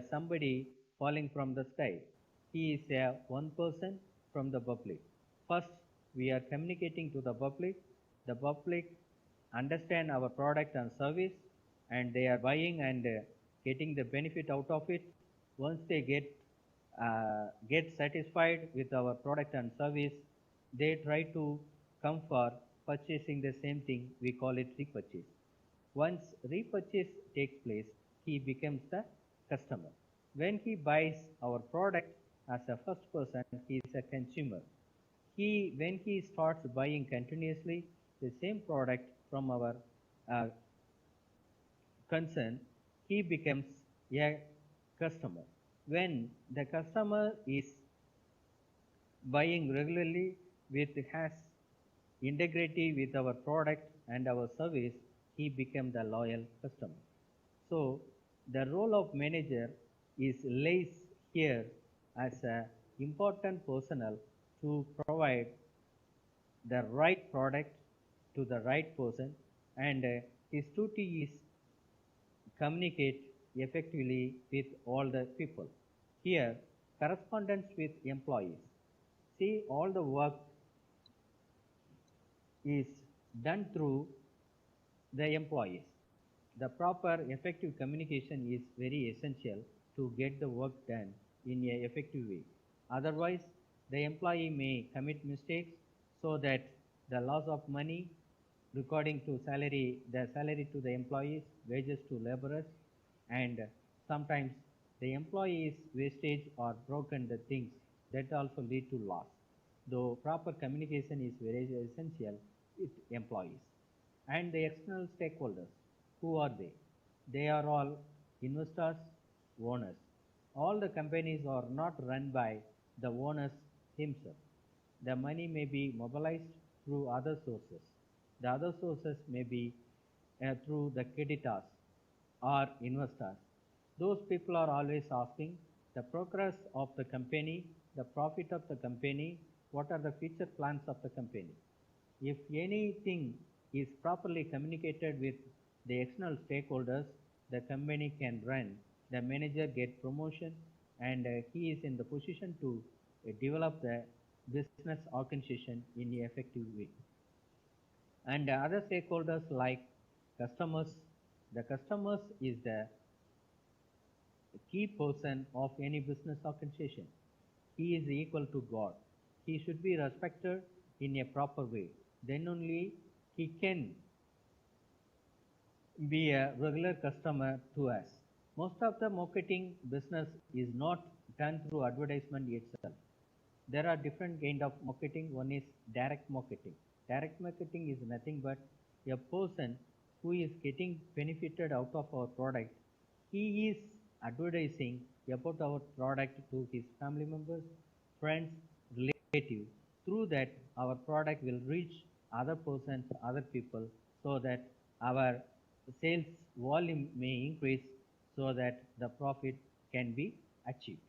somebody falling from the sky. He is a one person from the public. First, we are communicating to the public. The public understand our product and service, and they are buying and getting the benefit out of it. Once they get satisfied with our product and service, they try to come for purchasing the same thing. We call it repurchase. Once repurchase takes place, he becomes the customer. When he buys our product as a first person, he is a consumer. When he starts buying continuously the same product from our uh, concern, he becomes a customer. When the customer is buying regularly with has integrity with our product and our service, he become the loyal customer. So the role of manager is lays here as a important personnel to provide the right product to the right person, and his duty is communicate effectively with all the people. Here, correspondence with employees. See, all the work is done through the employees. The proper effective communication is very essential to get the work done in a effective way. Otherwise, the employee may commit mistakes so that the loss of money according to salary, the salary to the employees, wages to laborers, and sometimes the employees wastage or broken the things that also lead to loss. Though proper communication is very essential with employees. And the external stakeholders, who are they? They are all investors, owners. All the companies are not run by the owners himself. The money may be mobilized through other sources. The other sources may be through the creditors or investors. Those people are always asking the progress of the company, the profit of the company, what are the future plans of the company. If anything is properly communicated with the external stakeholders, the company can run, the manager get promotion, and he is in the position to develop the business organization in an effective way. And other stakeholders like customers, the customers is the key person of any business organization. He is equal to God. He should be respected in a proper way. Then only he can be a regular customer to us. Most of the marketing business is not done through advertisement itself. There are different kind of marketing. One is direct marketing. Direct marketing is nothing but a person who is getting benefited out of our product. He is advertising about our product to his family members, friends, relatives. Through that, our product will reach other persons, other people, so that our sales volume may increase, so that the profit can be achieved.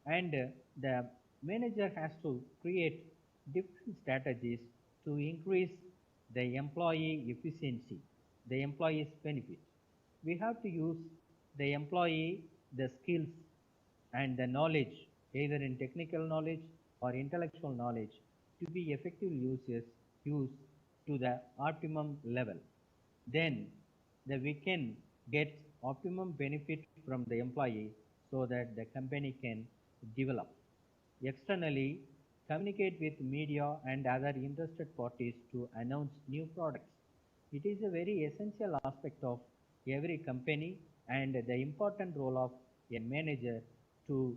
And the manager has to create different strategies to increase the employee efficiency, the employee's benefit. We have to use the employee, the skills and the knowledge, either in technical knowledge or intellectual knowledge, to be effective used to the optimum level. Then we can get optimum benefit from the employee, so that the company can develop. Externally, communicate with media and other interested parties to announce new products. It is a very essential aspect of every company and the important role of a manager to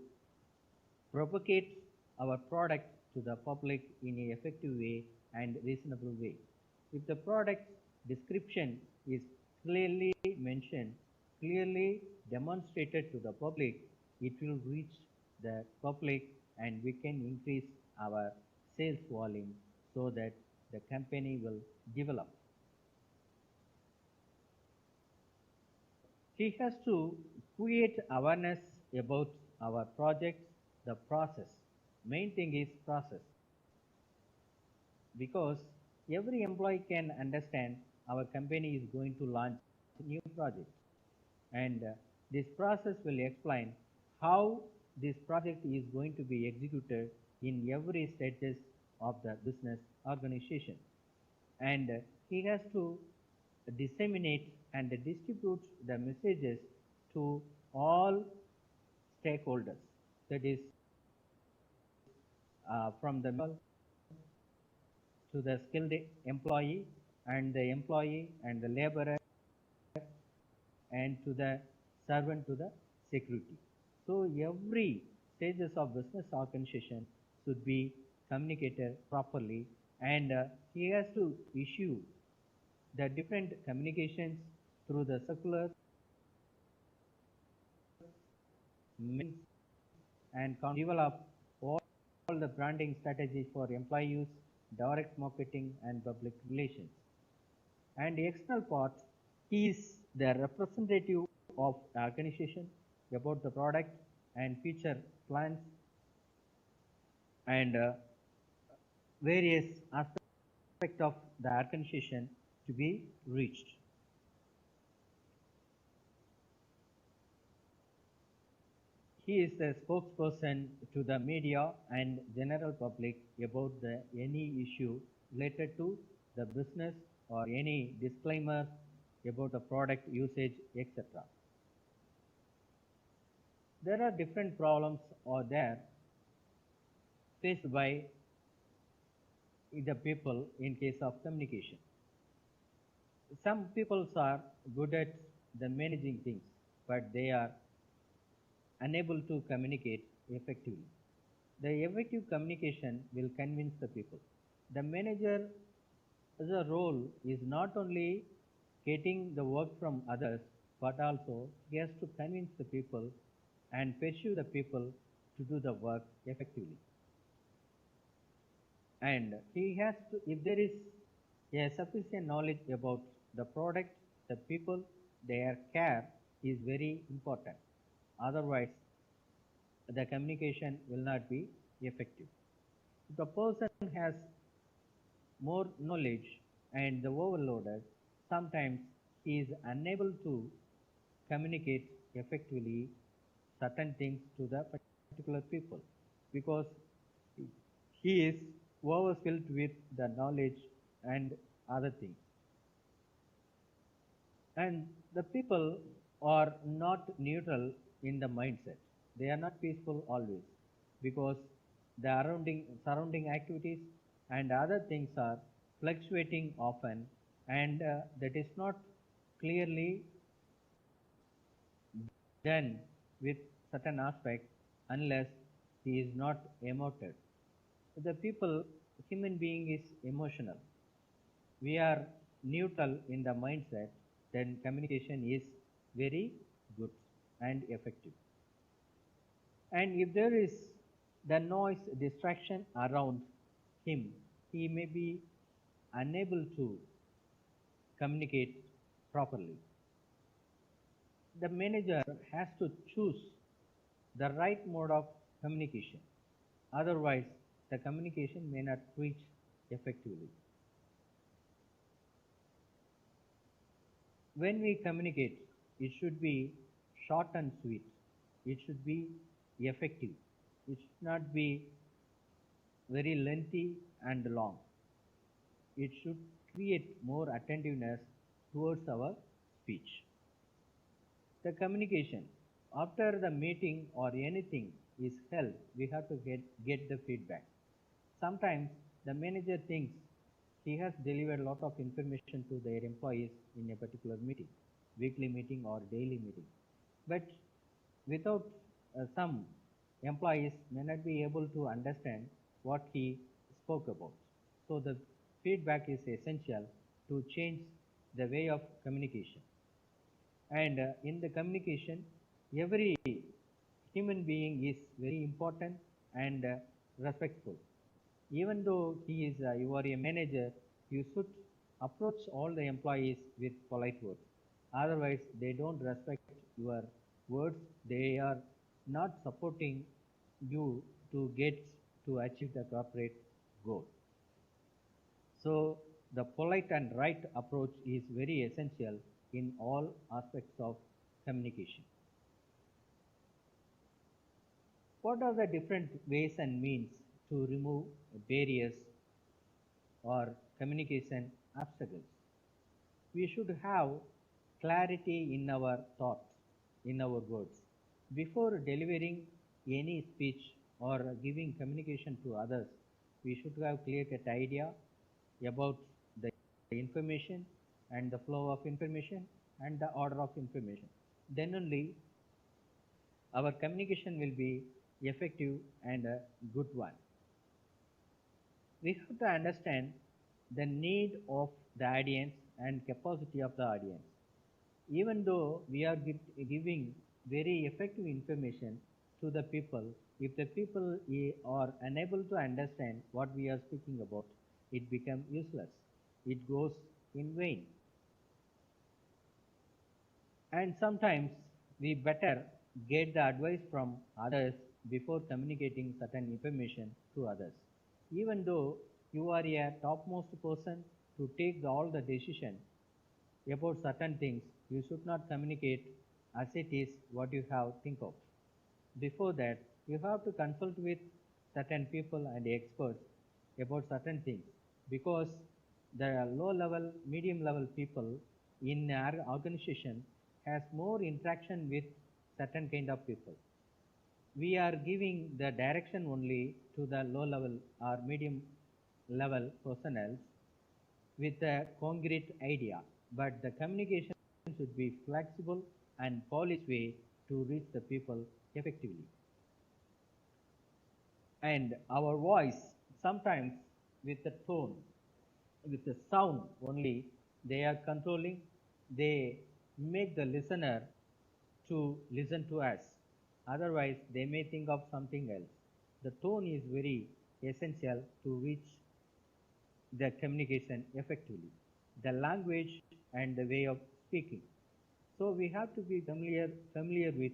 propagate our product to the public in an effective way and reasonable way. If the product description is clearly mentioned, clearly demonstrated to the public, it will reach the public and we can increase our sales volume, so that the company will develop. He has to create awareness about our projects, the process. Main thing is process, because every employee can understand our company is going to launch new projects, and This process will explain how this project is going to be executed in every stages of the business organization. And he has to disseminate and distribute the messages to all stakeholders. That is, from the to the skilled employee and the laborer and to the servant to the security. So every stages of business organization should be communicated properly, and he has to issue the different communications through the circular means and develop all the branding strategies for employee use, direct marketing and public relations. And the external part, he is the representative of the organization about the product and future plans and various aspects of the organization to be reached. He is the spokesperson to the media and general public about any issue related to the business or any disclaimer about the product usage, etc. There are different problems there faced by the people in case of communication. Some people are good at the managing things, but they are unable to communicate effectively. The effective communication will convince the people. The manager's role is not only getting the work from others, but also he has to convince the people and pursue the people to do the work effectively. And he has to, if there is a sufficient knowledge about the product, the people, their care is very important. Otherwise, the communication will not be effective. If the person has more knowledge and the overloaded, sometimes he is unable to communicate effectively certain things to the particular people because he is overfilled with the knowledge and other things. And the people are not neutral in the mindset. They are not peaceful always because the surrounding activities and other things are fluctuating often, and that is not clearly done with certain aspects unless he is not emoted. The people, human being is emotional. We are neutral in the mindset, then communication is very good and effective. And if there is the noise distraction around him, he may be unable to communicate properly. The manager has to choose the right mode of communication. Otherwise, the communication may not reach effectively. When we communicate, it should be short and sweet. It should be effective. It should not be very lengthy and long. It should create more attentiveness towards our speech. The communication. After the meeting or anything is held, we have to get the feedback. Sometimes the manager thinks he has delivered a lot of information to their employees in a particular meeting, weekly meeting or daily meeting. But without some employees may not be able to understand what he spoke about. So the feedback is essential to change the way of communication. And in the communication, every human being is very important and respectful. Even though he is you are a manager, you should approach all the employees with polite words. Otherwise, they don't respect your words. They are not supporting you to achieve the corporate goal. So the polite and right approach is very essential in all aspects of communication. What are the different ways and means to remove barriers or communication obstacles? We should have clarity in our thoughts, in our words. Before delivering any speech or giving communication to others, we should have clear-cut idea about the information and the flow of information and the order of information. Then only our communication will be effective and a good one. We have to understand the need of the audience and capacity of the audience. Even though we are giving very effective information to the people, if the people are unable to understand what we are speaking about, it becomes useless. It goes in vain. And sometimes we better get the advice from others before communicating certain information to others. Even though you are a topmost person to take all the decision about certain things, you should not communicate as it is what you have think of. Before that, you have to consult with certain people and experts about certain things, because the low level, medium level people in our organization has more interaction with certain kind of people. We are giving the direction only to the low level or medium level personnel with a concrete idea, but the communication should be flexible and polished way to reach the people effectively. And our voice, sometimes with the tone, with the sound only, they are controlling, they make the listener to listen to us. Otherwise, they may think of something else. The tone is very essential to reach the communication effectively. The language and the way of speaking. So we have to be familiar with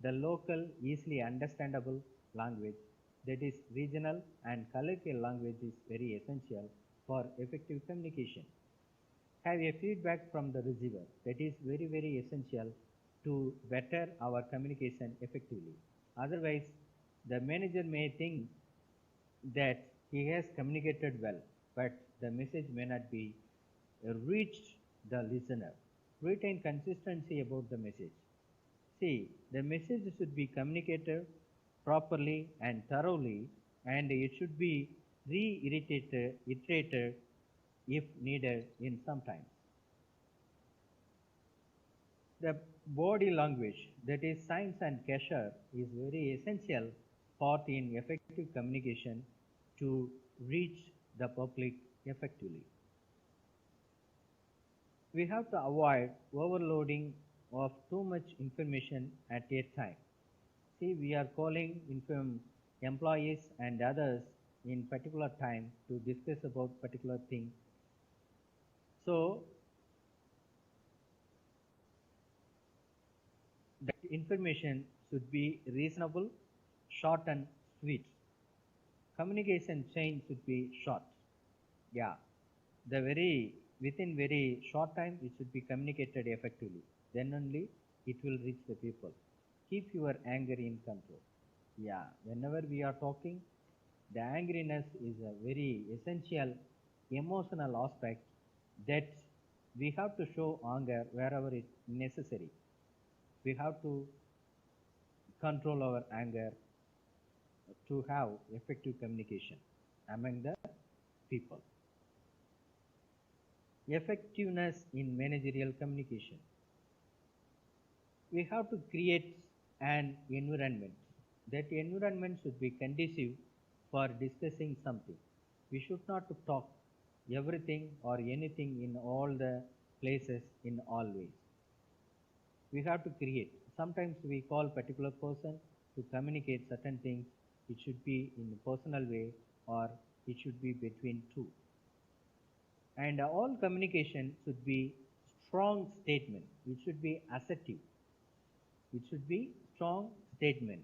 the local, easily understandable language, that is regional and colloquial language is very essential for effective communication. Have a feedback from the receiver, that is very essential to better our communication effectively. Otherwise, the manager may think that he has communicated well, but the message may not be reached the listener. Retain consistency about the message. See, the message should be communicated properly and thoroughly, and it should be iterated if needed in some time. The body language, that is signs and gesture, is very essential part in effective communication to reach the public effectively. We have to avoid overloading of too much information at a time. See, we are calling employees and others in particular time to discuss about particular thing. So that information should be reasonable, short and sweet. Communication chain should be short. Yeah, the within very short time it should be communicated effectively. Then only it will reach the people. Keep your anger in control. Yeah, whenever we are talking, the angriness is a very essential emotional aspect that we have to show anger wherever it's necessary. We have to control our anger to have effective communication among the people. Effectiveness in managerial communication. We have to create an environment. That environment should be conducive for discussing something. We should not talk everything or anything in all the places in all ways. We have to create. Sometimes we call particular person to communicate certain things. It should be in a personal way or it should be between two. And all communication should be strong statement. It should be assertive. It should be strong statement.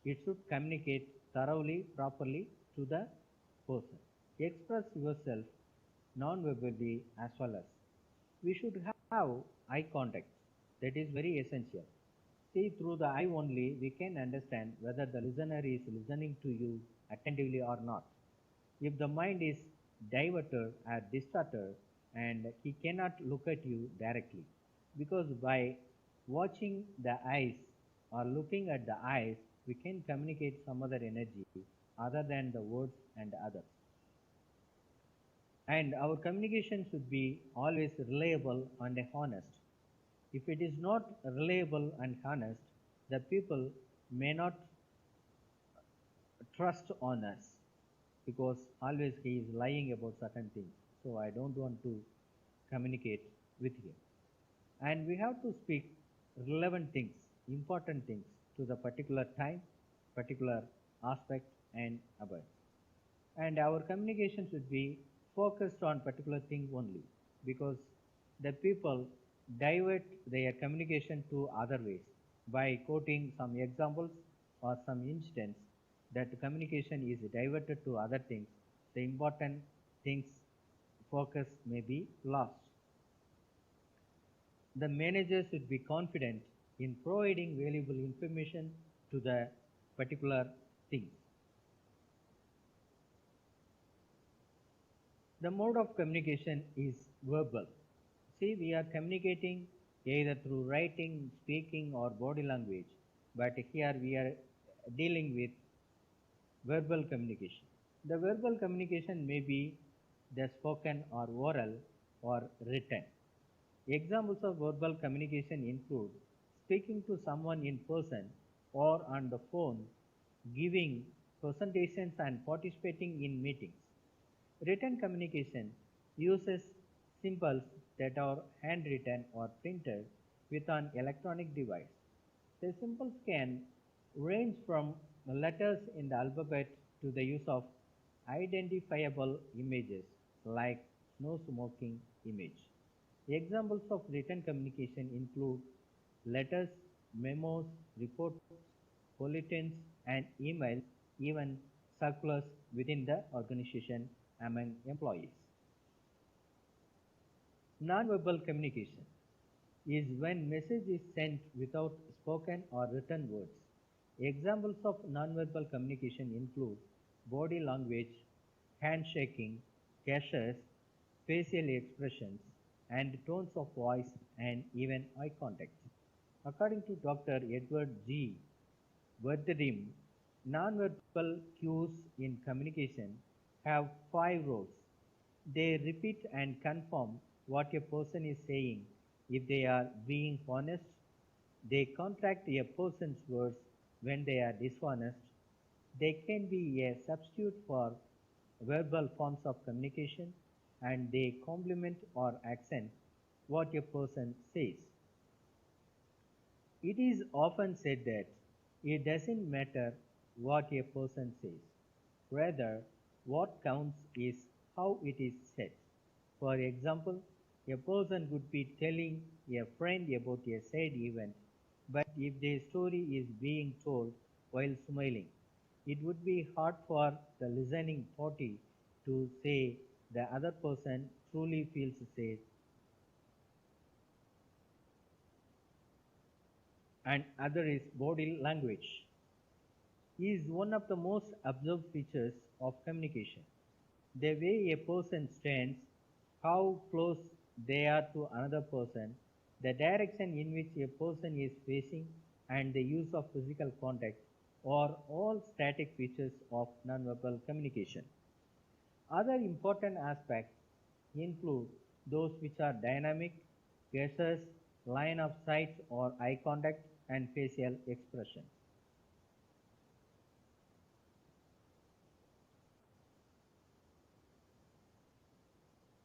It should communicate thoroughly, properly to the person. Express yourself non-verbally as well as. We should have eye contact. That is very essential. See, through the eye only, we can understand whether the listener is listening to you attentively or not. If the mind is diverted or distorted and he cannot look at you directly, because by watching the eyes or looking at the eyes, we can communicate some other energy other than the words and others. And our communication should be always reliable and honest. If it is not reliable and honest, the people may not trust on us because always he is lying about certain things. So I don't want to communicate with him. And we have to speak relevant things, important things to the particular time, particular aspect and about. And our communication should be focused on particular thing only because the people divert their communication to other ways by quoting some examples or some instance that communication is diverted to other things. The important things focus may be lost. The manager should be confident in providing valuable information to the particular thing. The mode of communication is verbal. See, we are communicating either through writing, speaking, or body language, but here we are dealing with verbal communication. The verbal communication may be the spoken or oral or written. Examples of verbal communication include speaking to someone in person or on the phone, giving presentations and participating in meetings. Written communication uses symbols that are handwritten or printed with an electronic device. The symbols can range from letters in the alphabet to the use of identifiable images like no smoking image. Examples of written communication include letters, memos, reports, bulletins, and emails, even circulars within the organization among employees. Nonverbal communication is when message is sent without spoken or written words. Examples of nonverbal communication include body language, handshaking, gestures, facial expressions, and tones of voice and even eye contact. According to Dr. Edward G. Wertheim, nonverbal cues in communication have 5 roles. They repeat and confirm what a person is saying if they are being honest. They contract a person's words when they are dishonest. They can be a substitute for verbal forms of communication and they complement or accent what a person says. It is often said that it doesn't matter what a person says. Rather, what counts is how it is said. For example, a person could be telling a friend about a sad event, but if their story is being told while smiling, it would be hard for the listening party to say the other person truly feels sad. And other is body language is one of the most observed features of communication. The way a person stands, how close they are to another person, the direction in which a person is facing, and the use of physical contact are all static features of nonverbal communication. Other important aspects include those which are dynamic, gestures, line of sight or eye contact, and facial expression.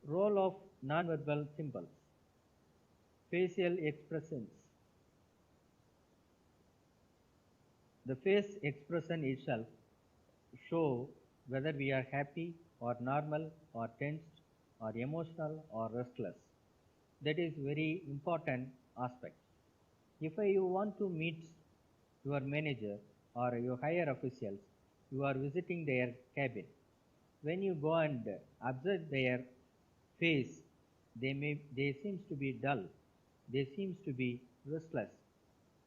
Role of nonverbal symbols. Facial expressions. The face expression itself show whether we are happy or normal or tensed or emotional or restless. That is very important aspect. If you want to meet your manager or your higher officials, you are visiting their cabin. When you go and observe their face, they seems to be dull. They seems to be restless.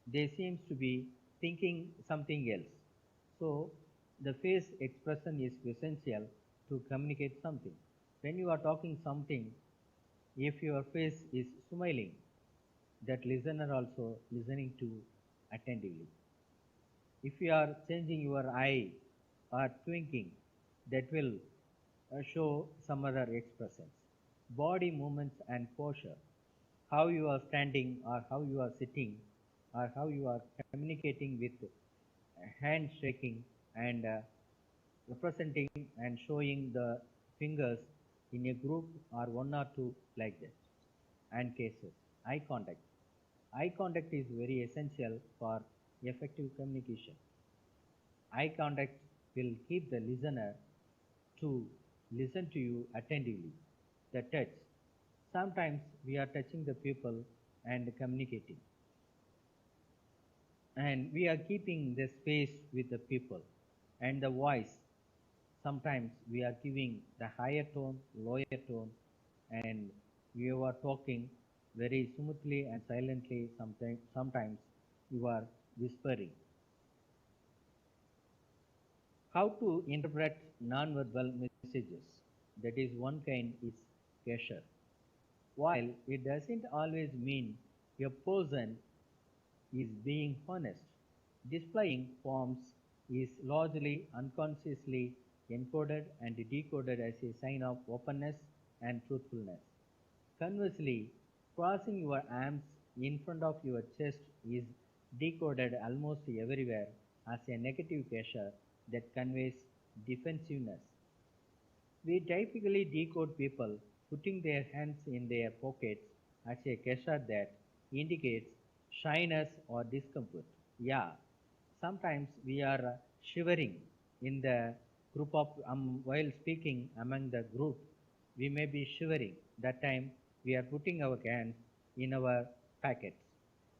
They seems to be thinking something else. So the face expression is essential to communicate something. When you are talking something, if your face is smiling, that listener also listening to attentively. If you are changing your eye or twinkling, that will show some other expressions. Body movements and posture, how you are standing or how you are sitting or how you are communicating with hand shaking and representing and showing the fingers in a group or one or two like that. And cases. Eye contact. Eye contact is very essential for effective communication. Eye contact will keep the listener to listen to you attentively. The touch. Sometimes we are touching the people and communicating. And we are keeping the space with the people. And the voice. Sometimes we are giving the higher tone, lower tone, and we are talking very smoothly and silently. Sometimes you are whispering. How to interpret non-verbal messages? That is one kind is gesture. While it doesn't always mean a person is being honest, displaying forms is largely unconsciously encoded and decoded as a sign of openness and truthfulness. Conversely, crossing your arms in front of your chest is decoded almost everywhere as a negative gesture that conveys defensiveness. We typically decode people putting their hands in their pockets as a gesture that indicates shyness or discomfort. Yeah, sometimes we are shivering in the group of while speaking among the group. We may be shivering. That time we are putting our hands in our pockets.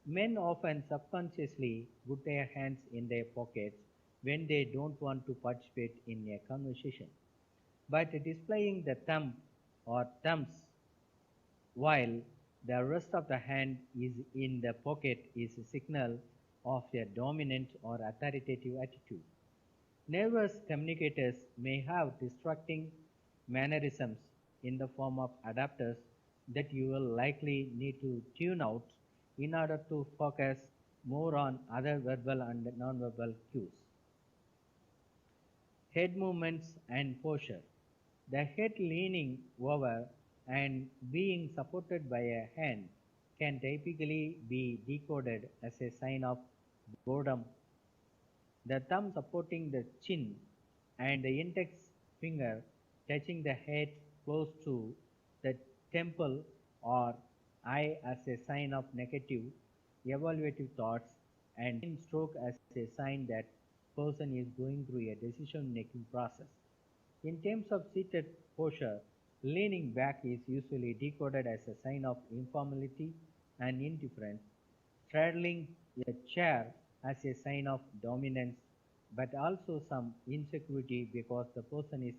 Men often subconsciously put their hands in their pockets when they don't want to participate in a conversation. But displaying the thumb or thumbs while the rest of the hand is in the pocket is a signal of a dominant or authoritative attitude. Nervous communicators may have distracting mannerisms in the form of adapters that you will likely need to tune out in order to focus more on other verbal and nonverbal cues. Head movements and posture. The head leaning over and being supported by a hand can typically be decoded as a sign of boredom. The thumb supporting the chin and the index finger touching the head close to the temple or eye as a sign of negative, evaluative thoughts, and chin stroke as a sign that person is going through a decision making process. In terms of seated posture, leaning back is usually decoded as a sign of informality and indifference, straddling a chair as a sign of dominance, but also some insecurity because the person is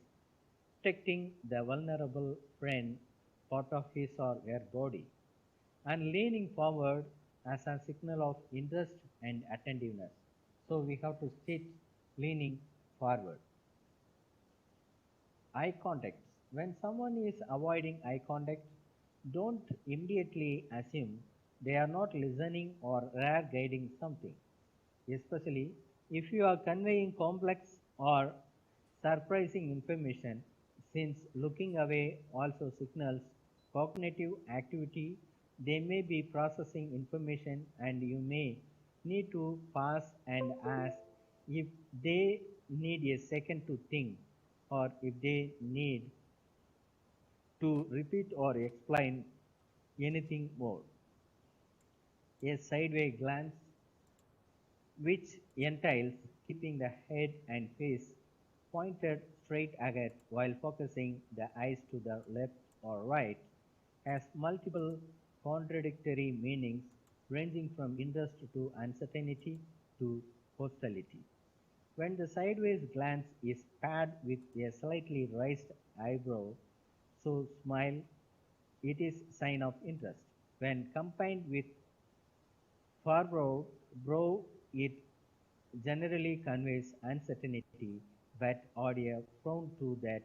protecting the vulnerable friend part of his or her body, and leaning forward as a signal of interest and attentiveness. So we have to sit leaning forward. Eye contact. When someone is avoiding eye contact, don't immediately assume they are not listening or rare guiding something, especially if you are conveying complex or surprising information, since looking away also signals cognitive activity. They may be processing information and you may need to pause and ask if they need a second to think or if they need to repeat or explain anything more. A sideway glance, which entails keeping the head and face pointed straight ahead while focusing the eyes to the left or right, has multiple contradictory meanings ranging from interest to uncertainty to hostility. When the sideways glance is paired with a slightly raised eyebrow, so smile, it is sign of interest. When combined with furrowed Bro, it generally conveys uncertainty, but audio prone to that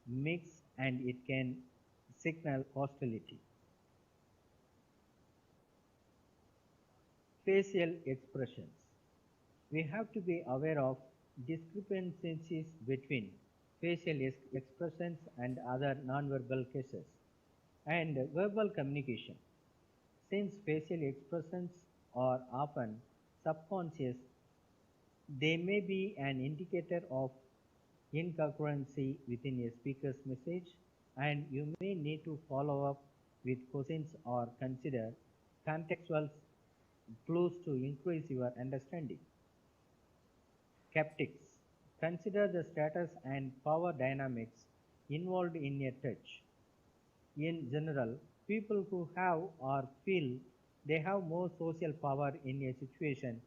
mix and it can signal hostility. Facial expressions. We have to be aware of discrepancies between expressions and other nonverbal cases and verbal communication. Since facial expressions are often subconscious, they may be an indicator of incongruency within a speaker's message, and you may need to follow up with questions or consider contextual clues to increase your understanding. Skeptics. Consider the status and power dynamics involved in a touch. In general, people who have or feel they have more social power in a situation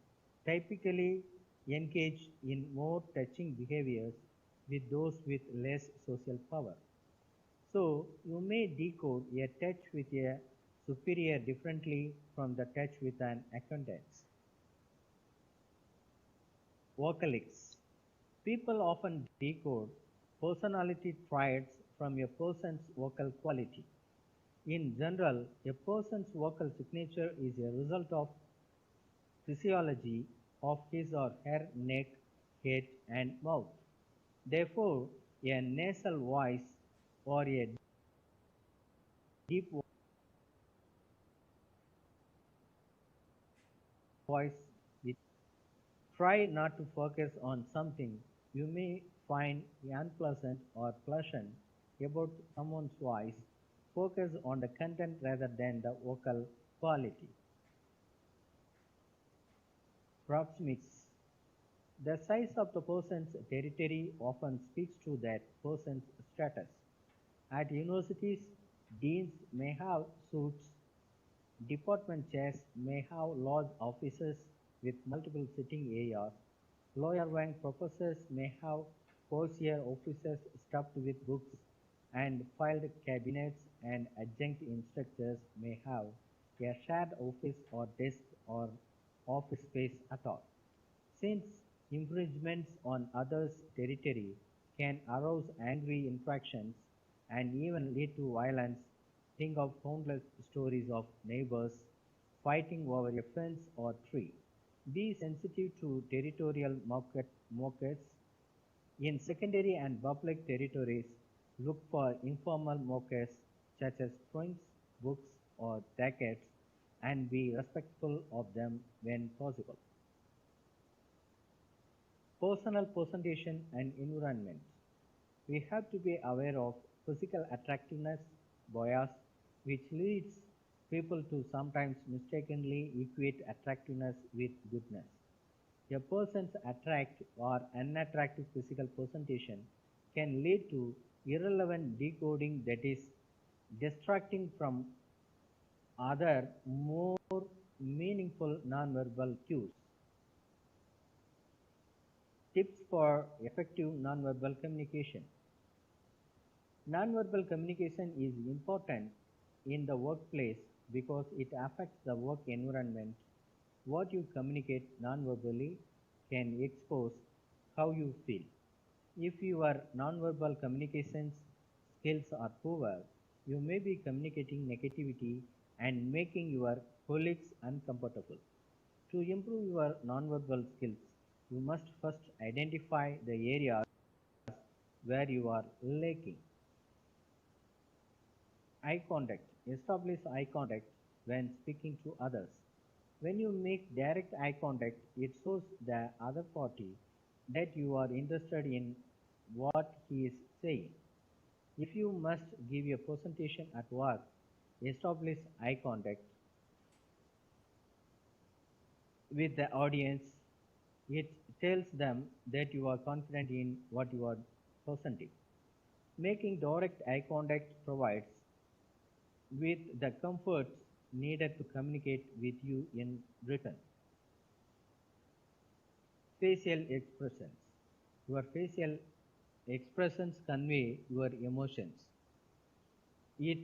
typically engage in more touching behaviors with those with less social power. So, you may decode a touch with a superior differently from the touch with an acquaintance. Vocalics. People often decode personality traits from a person's vocal quality. In general, a person's vocal signature is a result of physiology of his or her neck, head, and mouth. Therefore, a nasal voice or a deep voice with try not to focus on something you may find unpleasant or pleasant about someone's voice. Focus on the content rather than the vocal quality. Proxemics. The size of the person's territory often speaks to that person's status. At universities, deans may have suites, department chairs may have large offices with multiple sitting areas, lower rank professors may have cozier offices stuffed with books and filed cabinets, and adjunct instructors may have a shared office or desk or office space at all. Since infringements on others' territory can arouse angry interactions and even lead to violence, think of countless stories of neighbors fighting over a fence or tree. Be sensitive to territorial markets. In secondary and public territories, look for informal markets such as prints, books, or jackets, and be respectful of them when possible. Personal presentation and environment. We have to be aware of physical attractiveness bias, which leads people to sometimes mistakenly equate attractiveness with goodness. A person's attractive or unattractive physical presentation can lead to irrelevant decoding that is distracting from other more meaningful nonverbal cues. Tips for effective nonverbal communication. Nonverbal communication is important in the workplace because it affects the work environment. What you communicate nonverbally can expose how you feel. If your nonverbal communications skills are poor, you may be communicating negativity and making your colleagues uncomfortable. To improve your nonverbal skills, you must first identify the areas where you are lacking. Eye contact. Establish eye contact when speaking to others. When you make direct eye contact, it shows the other party that you are interested in what he is saying. If you must give a presentation at work, establish eye contact with the audience. It tells them that you are confident in what you are presenting. Making direct eye contact provides with the comforts needed to communicate with you in written. Facial expressions. Your facial expressions convey your emotions. It,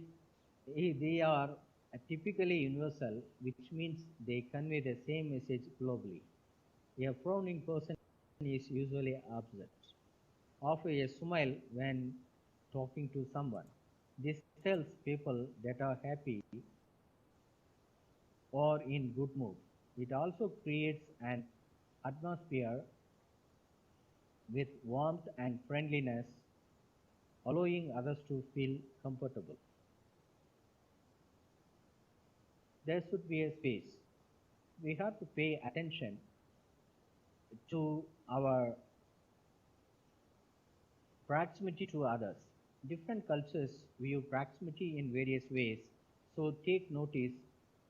they are typically universal, which means they convey the same message globally. A frowning person is usually upset. Offer a smile when talking to someone. This tells people that are happy or in good mood. It also creates an atmosphere with warmth and friendliness, allowing others to feel comfortable. There should be a space. We have to pay attention to our proximity to others. Different cultures view proximity in various ways, so take notice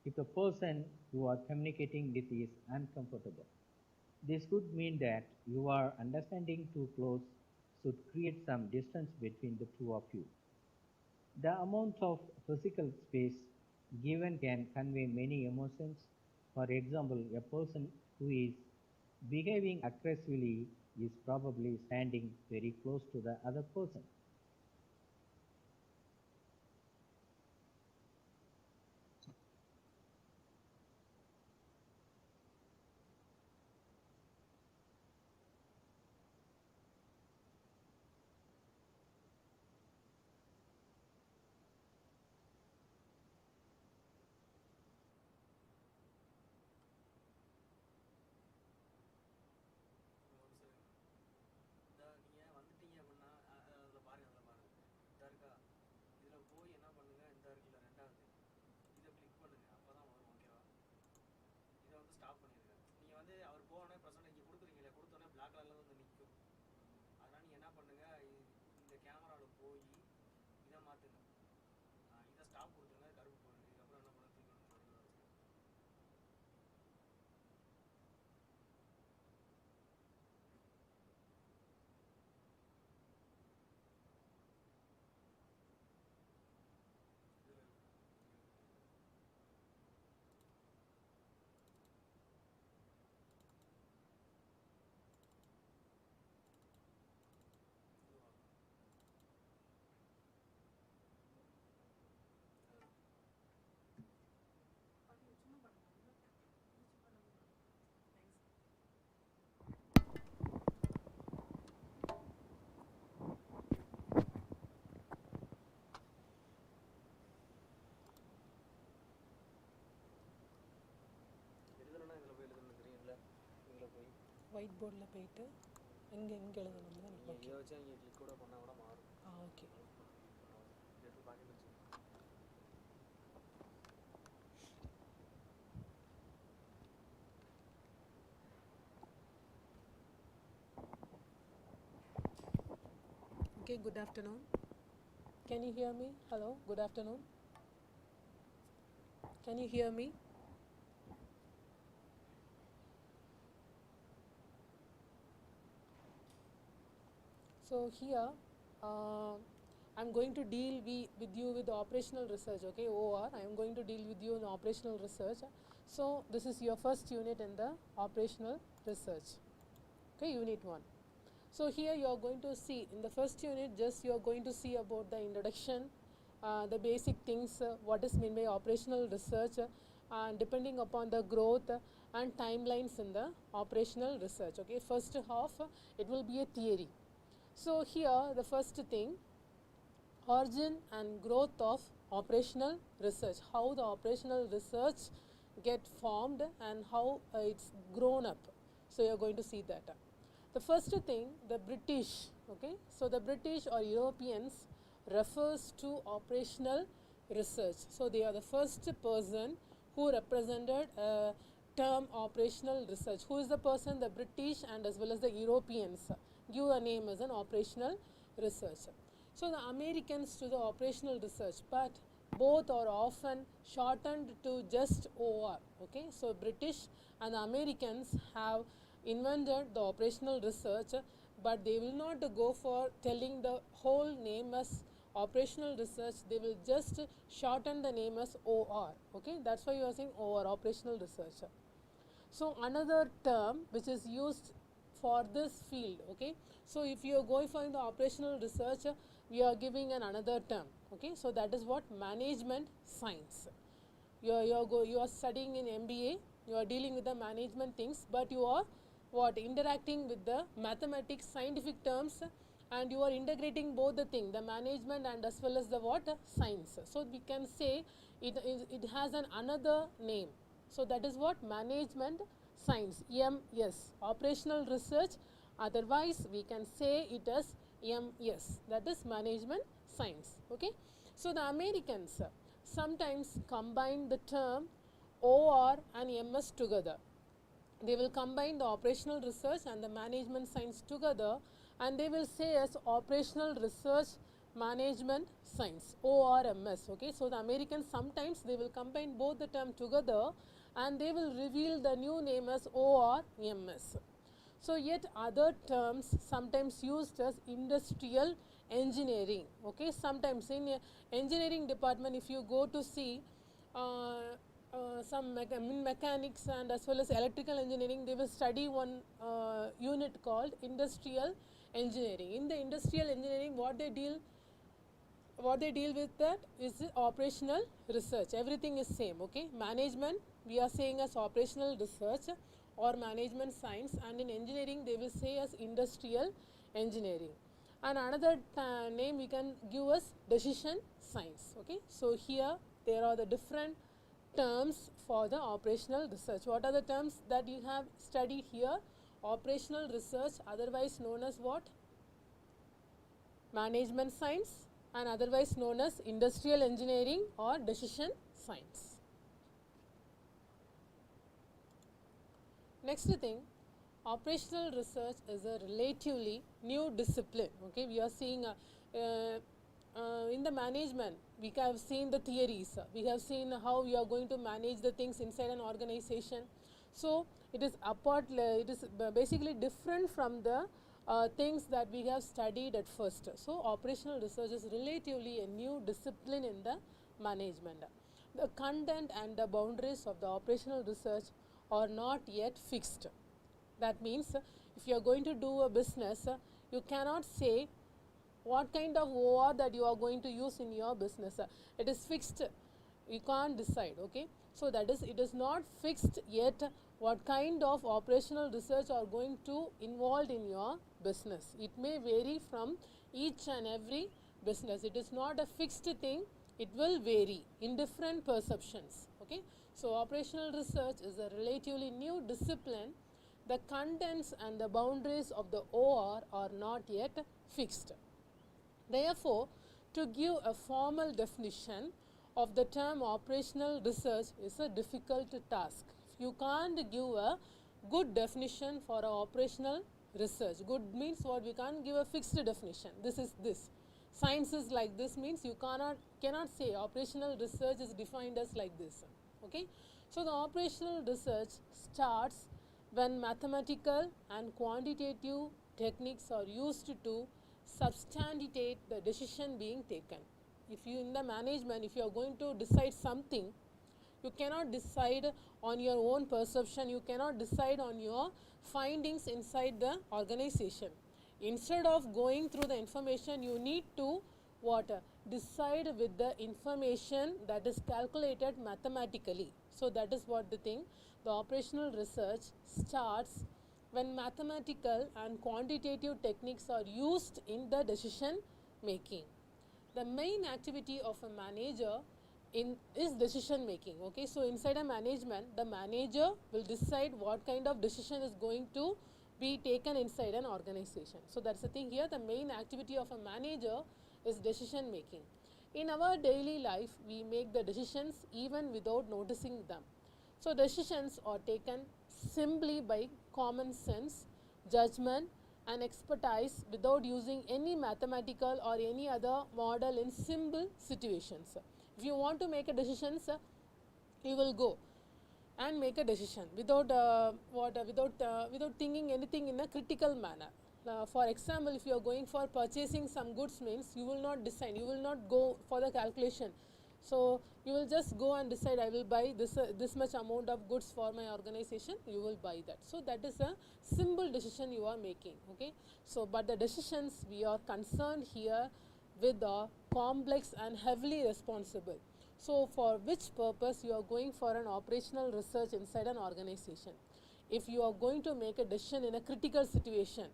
if the person you are communicating with is uncomfortable. This could mean that you are understanding too close should create some distance between the two of you. The amount of physical space given can convey many emotions. For example, a person who is behaving aggressively is probably standing very close to the other person. White போர்டில் போயிட்டு எங்கே எழுதணும் தான் okay வச்சு அங்கே click கூட பண்ணால் கூட மாறும். Okay Okay, good afternoon. Can you hear me? Hello, good afternoon. Can you hear me? So here I'm going to deal with you with operational research, okay, OR. I am going to deal with you in operational research. So this is your first unit in the operational research, okay, unit 1. So here you are going to see in the first unit, just you are going to see about the introduction, the basic things, what is meant by operational research, and depending upon the growth and timelines in the operational research, okay. First half it will be a theory. So here the first thing, origin and growth of operational research, how the operational research get formed and how it's grown up. So you are going to see that. The first thing, the British, okay. So the British or Europeans refers to operational research. So they are the first person who represented a term operational research. Who is the person? The British and as well as the Europeans give a name as an operational research. So the Americans to the operational research, but both are often shortened to just OR, okay. So British and the Americans have invented the operational research, but they will not go for telling the whole name as operational research. They will just shorten the name as OR, okay. That's why you are saying OR, operational research. So another term which is used for this field, okay. So if you are going for the operational research, we are giving another term, okay. So that is what management science. you are studying in MBA, you are dealing with the management things, but you are what interacting with the mathematics, scientific terms, and you are integrating both the thing, the management and as well as the what science. So we can say it has an another name. So that is what management science, MS, operational research, otherwise we can say it as MS, that is management science. Okay. So the Americans sometimes combine the term OR and MS together. They will combine the operational research and the management science together, and they will say as operational research management science, ORMS. Okay. So the Americans sometimes they will combine both the term together and they will reveal the new name as ORMS. So yet other terms sometimes used as industrial engineering. Okay. Sometimes in engineering department, if you go to see some mechanics and as well as electrical engineering, they will study one unit called industrial engineering. In the industrial engineering, what they deal with that is operational research. Everything is same. Okay. Management we are saying as operational research or management science, and in engineering they will say as industrial engineering. And another name we can give as decision science. Okay. So here there are the different terms for the operational research. What are the terms that you have studied here? Operational research, otherwise known as what? Management science, and otherwise known as industrial engineering or decision science. Next thing, operational research is a relatively new discipline. Okay, we are seeing in the management, we have seen the theories, we have seen how we are going to manage the things inside an organization. So it is it is basically different from the things that we have studied at first. So operational research is relatively a new discipline in the management. The content and the boundaries of the operational research are not yet fixed. That means if you are going to do a business, you cannot say what kind of OR that you are going to use in your business. It is fixed, you can't decide. Okay. So that is, it is not fixed yet what kind of operational research are going to involved in your business. It may vary from each and every business. It is not a fixed thing, it will vary in different perceptions. Okay. So operational research is a relatively new discipline. The contents and the boundaries of the OR are not yet fixed. Therefore, to give a formal definition of the term operational research is a difficult task. You can't give a good definition for a operational research. Good means what? We can't give a fixed definition. This is this. Science is like this means you cannot say operational research is defined as like this. Okay. So the operational research starts when mathematical and quantitative techniques are used to substantiate the decision being taken. If you in the management, if you are going to decide something, you cannot decide on your own perception, you cannot decide on your findings inside the organization. Instead of going through the information, you need to what? Decide with the information that is calculated mathematically. So that is what the thing. The operational research starts when mathematical and quantitative techniques are used in the decision making. The main activity of a manager is decision making. Okay. So inside a management, the manager will decide what kind of decision is going to be taken inside an organization. So that's the thing here. The main activity of a manager is decision making. In our daily life, we make the decisions even without noticing them. So decisions are taken simply by common sense, judgment and expertise without using any mathematical or any other model in simple situations. If you want to make a decision, you will go and make a decision without without thinking anything in a critical manner. For example, if you are going for purchasing some goods means you will not decide, you will not go for the calculation. So you will just go and decide, I will buy this much amount of goods for my organization, you will buy that. So that is a simple decision you are making. Okay. So but the decisions we are concerned here with are complex and heavily responsible. So for which purpose you are going for an operational research inside an organization? If you are going to make a decision in a critical situation,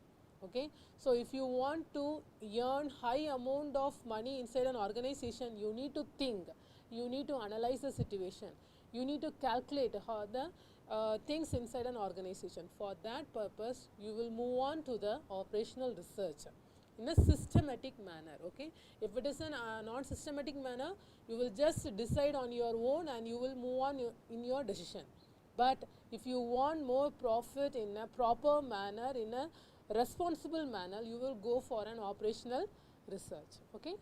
okay, so if you want to earn high amount of money inside an organization, you need to think, you need to analyze the situation, you need to calculate how the things inside an organization. For that purpose, you will move on to the operational research in a systematic manner. Okay, if it is a non systematic manner, you will just decide on your own and you will move on in your decision. But if you want more profit in a proper manner, in a responsible manner, you will go for an operational research. Okay.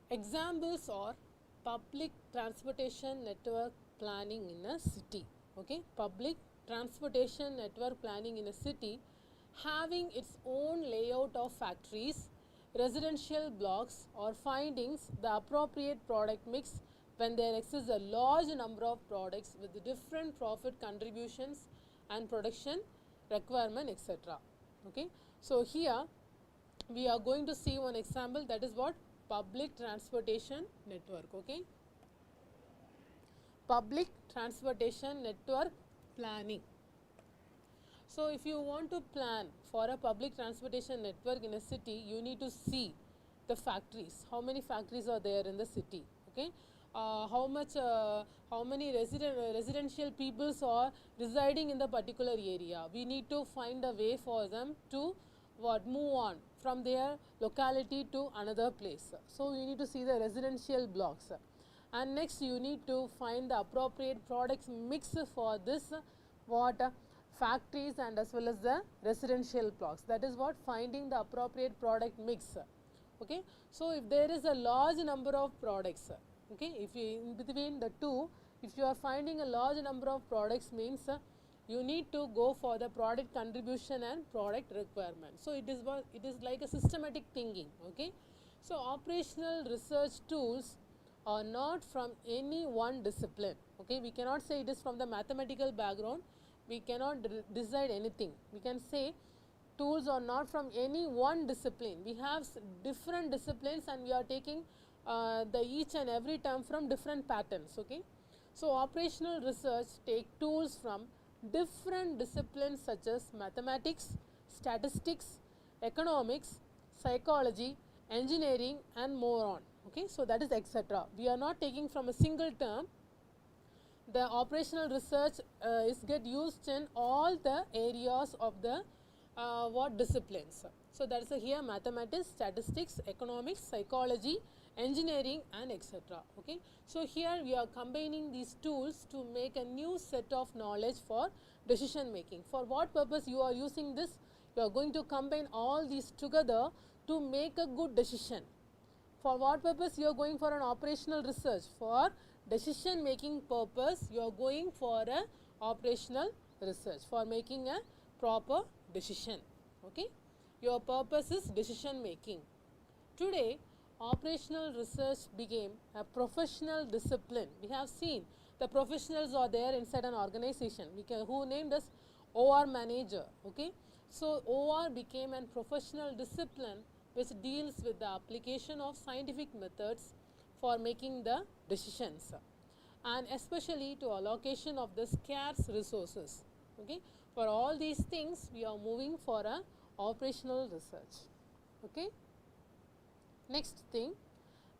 Examples are public transportation network planning in a city. Okay, public transportation network planning in a city having its own layout of factories, residential blocks, or findings the appropriate product mix when there exists a large number of products with different profit contributions and production requirement, etc. Okay, so here we are going to see one example, that is what public transportation network. Okay, public transportation network planning. So if you want to plan for a public transportation network in a city, you need to see the factories, how many factories are there in the city. Okay, how many residential peoples are residing in the particular area. We need to find a way for them to move on from their locality to another place. So you need to see the residential blocks, and next you need to find the appropriate products mix for this factories and as well as the residential blocks. That is what finding the appropriate product mix. Okay, so if there is a large number of products, okay, if you in between the two, if you are finding a large number of products, means you need to go for the product contribution and product requirement. So it is like a systematic thinking. Okay, so operational research tools are not from any one discipline. Okay, we cannot say it is from the mathematical background, we cannot decide anything. We can say tools are not from any one discipline. We have different disciplines and we are taking the each and every term from different patterns. Okay, so operational research take tools from different disciplines such as mathematics, statistics, economics, psychology, engineering, and more on. Okay, so that is etc. We are not taking from a single term. The operational research is get used in all the areas of the disciplines. So that is here mathematics, statistics, economics, psychology, engineering, and etc. Okay, so here we are combining these tools to make a new set of knowledge for decision making. For what purpose you are using this? You are going to combine all these together to make a good decision. For what purpose you are going for an operational research? For decision making purpose, you are going for a operational research for making a proper decision. Okay, your purpose is decision making. Today, operational research became a professional discipline. We have seen the professionals are there inside an organization. Who named as OR manager. Okay, so OR became a professional discipline which deals with the application of scientific methods for making the decisions, and especially to allocation of the scarce resources. Okay, for all these things we are moving for a operational research. Okay, next thing,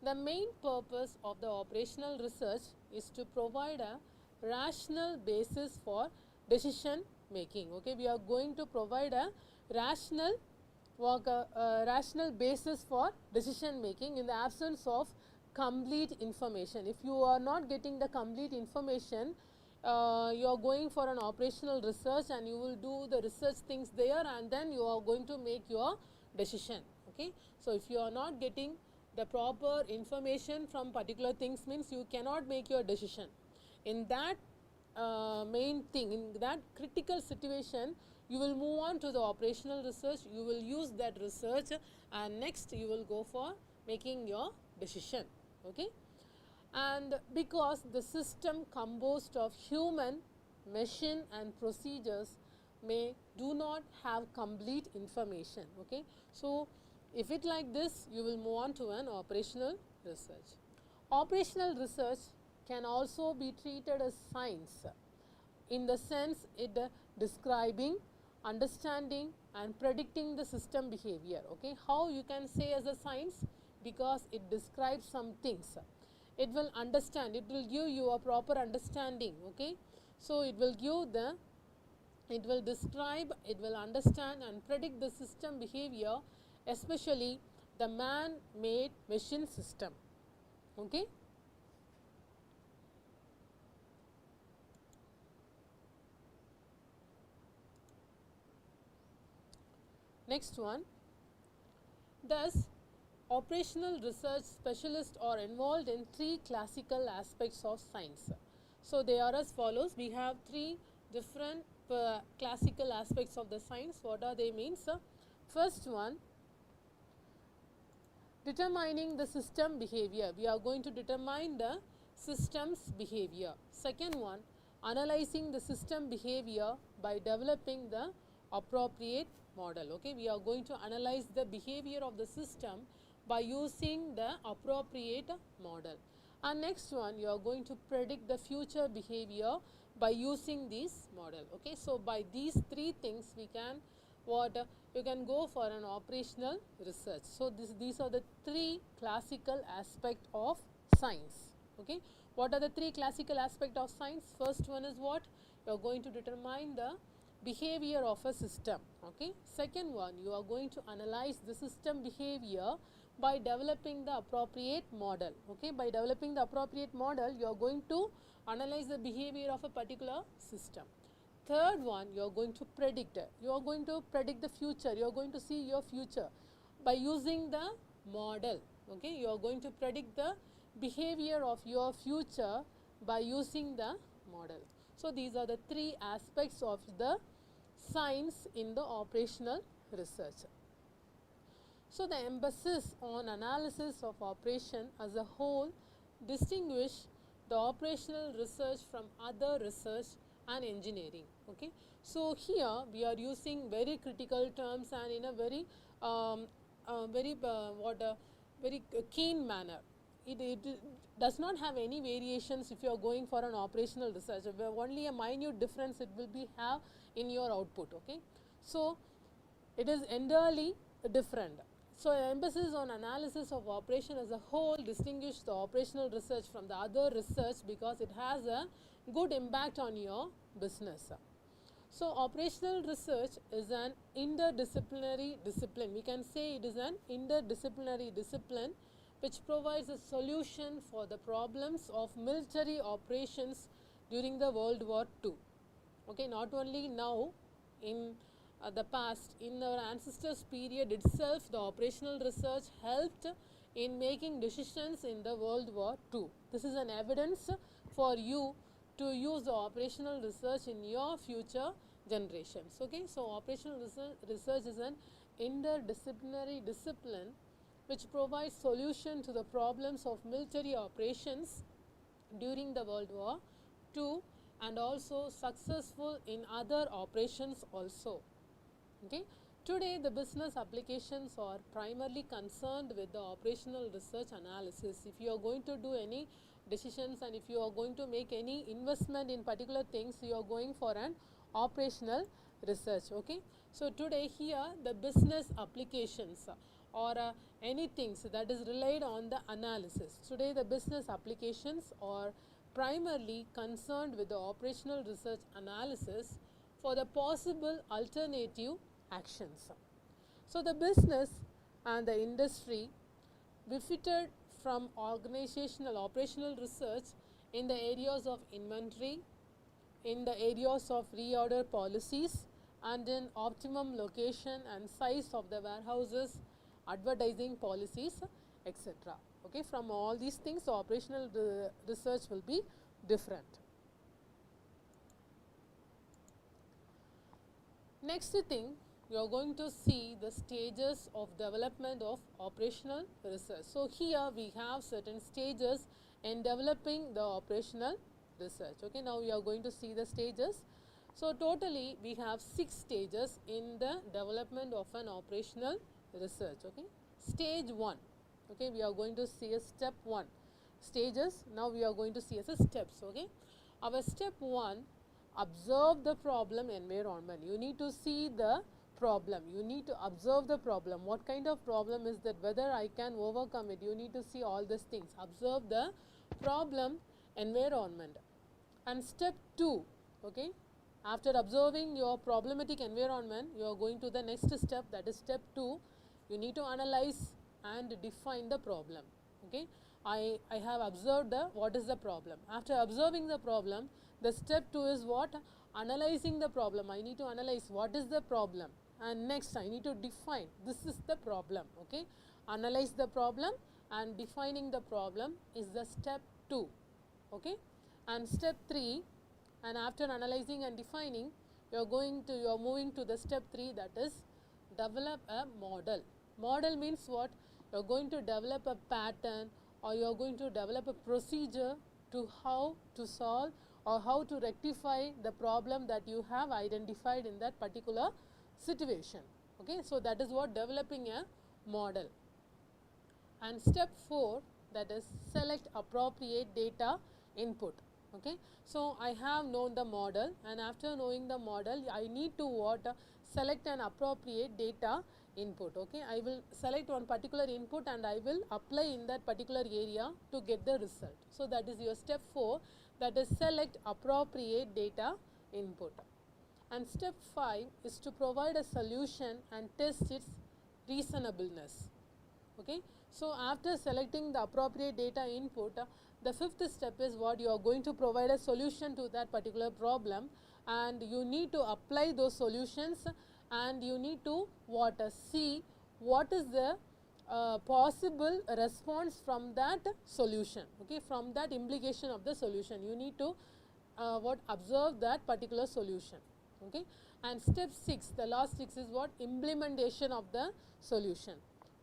the main purpose of the operational research is to provide a rational basis for decision making. Okay, we are going to provide a rational basis for decision making in the absence of complete information. If you are not getting the complete information, you are going for an operational research and you will do the research things there and then you are going to make your decision. Okay, so if you are not getting the proper information from particular things, means you cannot make your decision. In that main thing, in that critical situation, you will move on to the operational research, you will use that research and next you will go for making your decision. Okay, and because the system composed of human, machine and procedures do not have complete information. Okay, so if it like this, you will move on to an operational research. Operational research can also be treated as science, in the sense it describing, understanding and predicting the system behavior. Okay. How you can say as a science? Because it describes some things. It will understand, it will give you a proper understanding. Okay. So, it will give the, it will describe, it will understand and predict the system behavior, especially the man made machine system. Okay. Next one, thus operational research specialists are involved in three classical aspects of science. So, they are as follows. We have three different classical aspects of the science. What are they means? First one, determining the system behavior. We are going to determine the system's behavior. Second one, analyzing the system behavior by developing the appropriate model. Okay. We are going to analyze the behavior of the system by using the appropriate model. And next one, you are going to predict the future behavior by using this model. Okay. So, by these three things we can you can go for an operational research. So, these are the three classical aspect of science. Okay. What are the three classical aspect of science? First one is what? You are going to determine the behavior of a system. Okay. Second one, you are going to analyze the system behavior by developing the appropriate model. Okay. By developing the appropriate model, you are going to analyze the behavior of a particular system. Third one, you are going to predict. You are going to predict the future. You are going to see your future by using the model. Okay. You are going to predict the behavior of your future by using the model. So, these are the three aspects of the science in the operational research. So, the emphasis on analysis of operation as a whole distinguish the operational research from other research and engineering. Okay. So, here we are using very critical terms and in a very very keen manner. It does not have any variations if you are going for an operational research. Only a minute difference it will be have in your output. Okay. So, it is entirely different. So, emphasis on analysis of operation as a whole distinguish the operational research from the other research because it has a good impact on your business. So, operational research is an interdisciplinary discipline. We can say it is an interdisciplinary discipline which provides a solution for the problems of military operations during the World War II. Okay, not only now, in the past, in our ancestors' period itself, the operational research helped in making decisions in the World War II. This is an evidence for you to use the operational research in your future generations. Okay. So, operational research is an interdisciplinary discipline which provides solution to the problems of military operations during the World War II and also successful in other operations also. Okay. Today, the business applications are primarily concerned with the operational research analysis. If you are going to do any decisions and if you are going to make any investment in particular things, you are going for an operational research. Okay. So, today here the business applications or anything that is relied on the analysis. Today, the business applications are primarily concerned with the operational research analysis for the possible alternative actions. So, the business and the industry benefited from organizational operational research in the areas of inventory, in the areas of reorder policies and in optimum location and size of the warehouses, advertising policies, etc. Okay. From all these things, the operational research will be different. Next thing, you are going to see the stages of development of operational research. So, here we have certain stages in developing the operational research. Okay. Now, we are going to see the stages. So, totally we have 6 stages in the development of an operational research. Okay. Stage 1, Okay, we are going to see a step 1 stages. Now we are going to see as a steps. Okay, our step 1, observe the problem environment. You need to see the problem, you need to observe the problem, what kind of problem is that, whether I can overcome it. You need to see all these things, observe the problem environment. And step 2, okay, after observing your problematic environment, you are going to the next step, that is step 2. You need to analyze and define the problem. Okay, I have observed what is the problem. After observing the problem, the step 2 is what? Analyzing the problem. I need to analyze what is the problem, and next I need to define this is the problem. Okay, analyze the problem and defining the problem is the step 2. Okay, and step 3, and after analyzing and defining, you are moving to the step 3, that is develop a model. Model means what? You are going to develop a pattern, or you are going to develop a procedure to how to solve or how to rectify the problem that you have identified in that particular situation. Okay, so that is what developing a model. And step 4, that is select appropriate data input. Okay, so I have known the model, and after knowing the model, I need to select an appropriate data input. Okay, I will select one particular input and I will apply in that particular area to get the result. So that is your step 4, that is select appropriate data input. And step 5 is to provide a solution and test its reasonableness. Okay, so after selecting the appropriate data input, the 5th step is what? You are going to provide a solution to that particular problem, and you need to apply those solutions, and you need to see what is the possible response from that solution. Okay, from that implication of the solution, you need to observe that particular solution. Okay, and step 6, the last 6 is what? Implementation of the solution.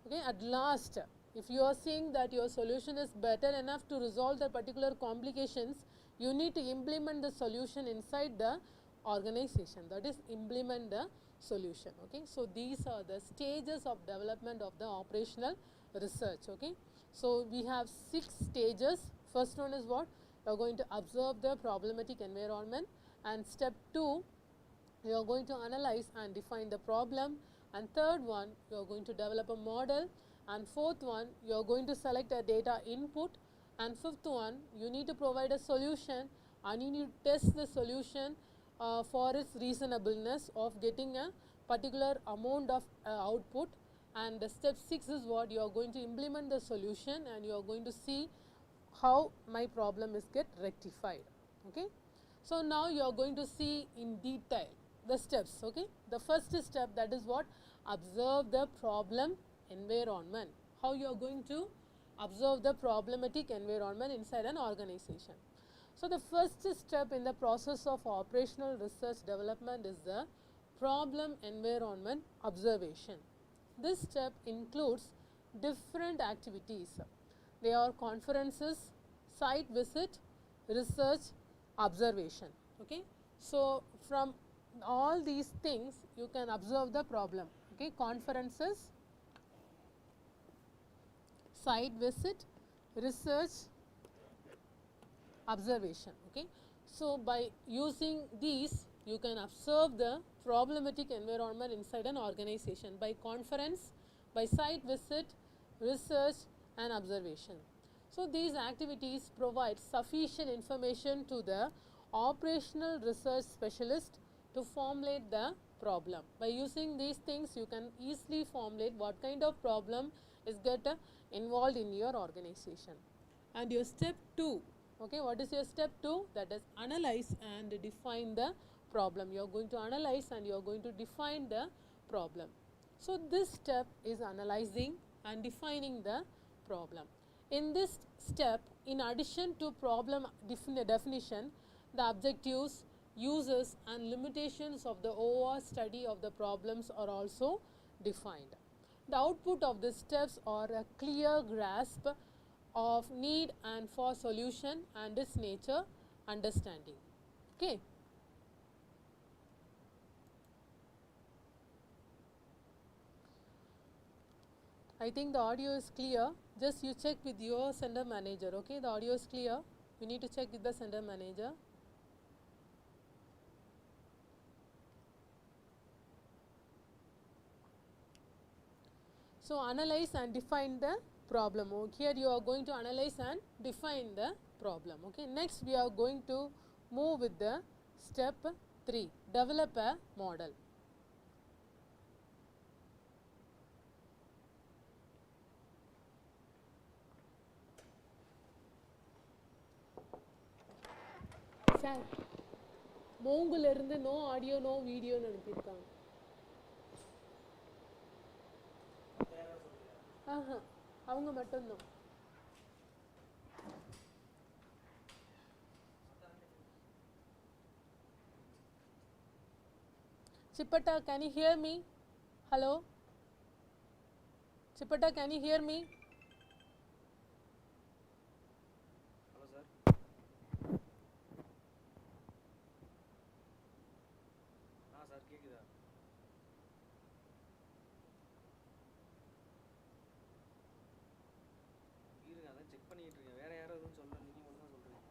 Okay, at last, if you are seeing that your solution is better enough to resolve the particular complications, you need to implement the solution inside the organization, that is implement the solution. Okay, so these are the stages of development of the operational research. Okay, so we have 6 stages. First one is what? You are going to observe the problematic environment, and step 2, you are going to analyze and define the problem, and third one, you are going to develop a model, and fourth one, you are going to select a data input, and fifth one, you need to provide a solution and you need to test the solution for its reasonableness of getting a particular amount of output. And the step 6 is what? You are going to implement the solution and you are going to see how my problem is get rectified. Okay, so now you are going to see in detail the steps. Okay, the first step, that is what? Observe the problem environment. How you are going to observe the problematic environment inside an organization. So the first step in the process of operational research development is the problem environment observation. This step includes different activities. They are conferences, site visit, research, observation. Okay, so from all these things you can observe the problem. Okay, conferences, site visit, research, observation. Okay, so by using these you can observe the problematic environment inside an organization by conference, by site visit, research and observation. So these activities provide sufficient information to the operational research specialist to formulate the problem. By using these things you can easily formulate what kind of problem is get involved in your organization. And your step 2, okay, what is your step 2? That is analyze and define the problem. You are going to analyze and you are going to define the problem. So this step is analyzing and defining the problem. In this step, in addition to problem definition, the objectives, uses and limitations of the OR study of the problems are also defined. The output of the steps are a clear grasp of need and for solution and its nature understanding. Okay. I think the audio is clear. just you check with your center manager, okay? The audio is clear. You need to check with the center manager. So analyze and define the problem. Here you are going to analyze and define the problem. Okay. Next we are going to move with the step 3, develop a model. Sir, Mongul irundhu no audio no video nu anuppirukanga. அவங்க மட்டும்தான். Chippata, can you hear me? Hello? Chippata, can you hear me? Hello, sir. Sir, கேக்குதா? இருங்க, அதான் check பண்ணிட்டு இருக்கேன். வேற யாரும் எதுவும் சொல்லல, நீங்க மட்டும் தான் சொல்றீங்க.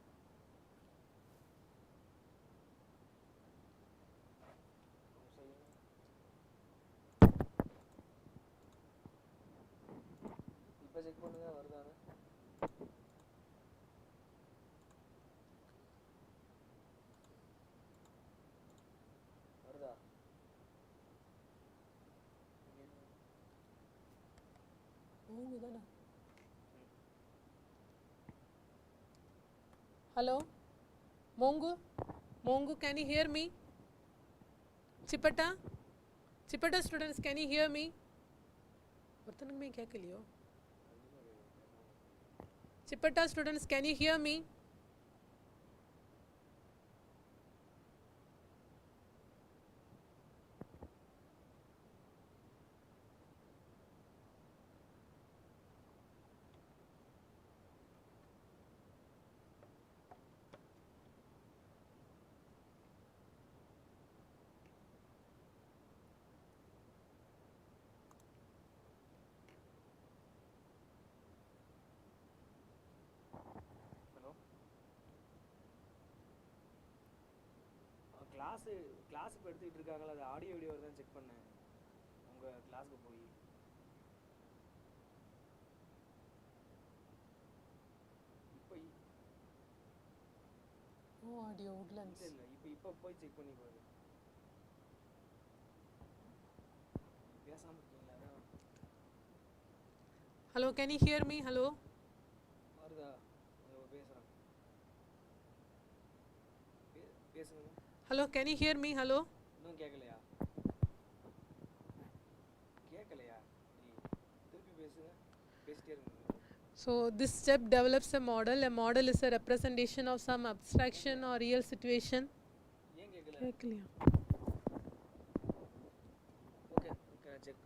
இப்போ செக் பண்ணுங்க, வருதானே? வருதா? Hello? Mongu, can you hear me? Chippata? Chippata students, can you hear me? ஒருத்தனுக்குமே கேட்கலையோ? Chippata students, can you hear me? Class இப்போ எடுத்துக்கிட்டு இருக்காங்களா, அது ஆடியோ வீடியோ தான் செக் பண்ணேன் உங்கள் கிளாஸுக்கு போய். இப்போ ஆடியோ உட்லண்ட்ஸ் இல்லை இப்போ போய் செக் பண்ணி பாரு. பேசாமல் இருக்கீங்களா? Hello, can you hear me? Hello? வருதா? பேசுகிறேன், பேசுங்க. Hello, can you hear me? Hello? இன்னும் கேட்கலையா? கேட்கலையா? திருப்பி பேசுங்க, பேசிட்டே இருங்க. So this step develops a model. A model is a representation of some abstraction or real situation. ஏன் கேட்கல? கேட்கலையா? Okay check.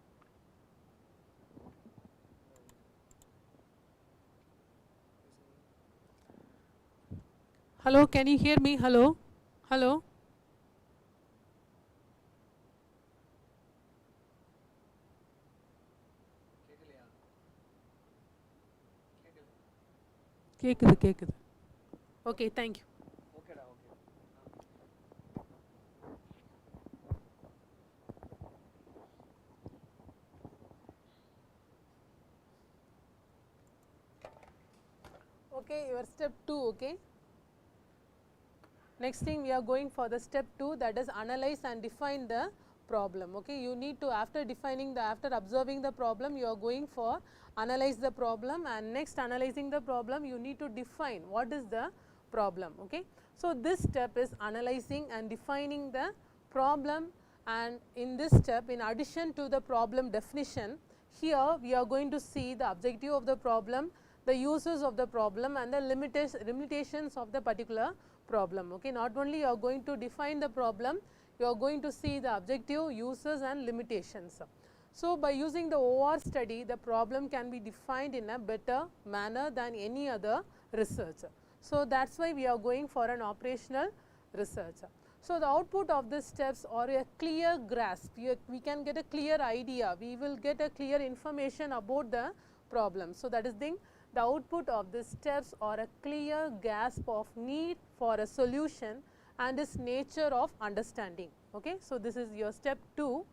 Hello, can you hear me? Hello? Hello? கேக்குது. Okay, thank you. ஓகேடா, okay. Okay, your step 2, okay? Next thing we are going for the step 2, that is analyze and define the problem. Okay, you need to, after observing the problem, you are going for analyze the problem, and next analyzing the problem you need to define what is the problem. Okay, so this step is analyzing and defining the problem, and in this step, in addition to the problem definition, here we are going to see the objective of the problem, the uses of the problem, and the limitations of the particular problem. Okay, not only you are going to define the problem, you are going to see the objective, uses, and limitations. So by using the OR study, the problem can be defined in a better manner than any other research. So that's why we are going for an operational research. So the output of these steps are a clear grasp. We can get a clear idea. We will get a clear information about the problem. So, that is the output of these steps are a clear grasp of need for a solution and its nature of understanding. Okay. So, this is your step 2.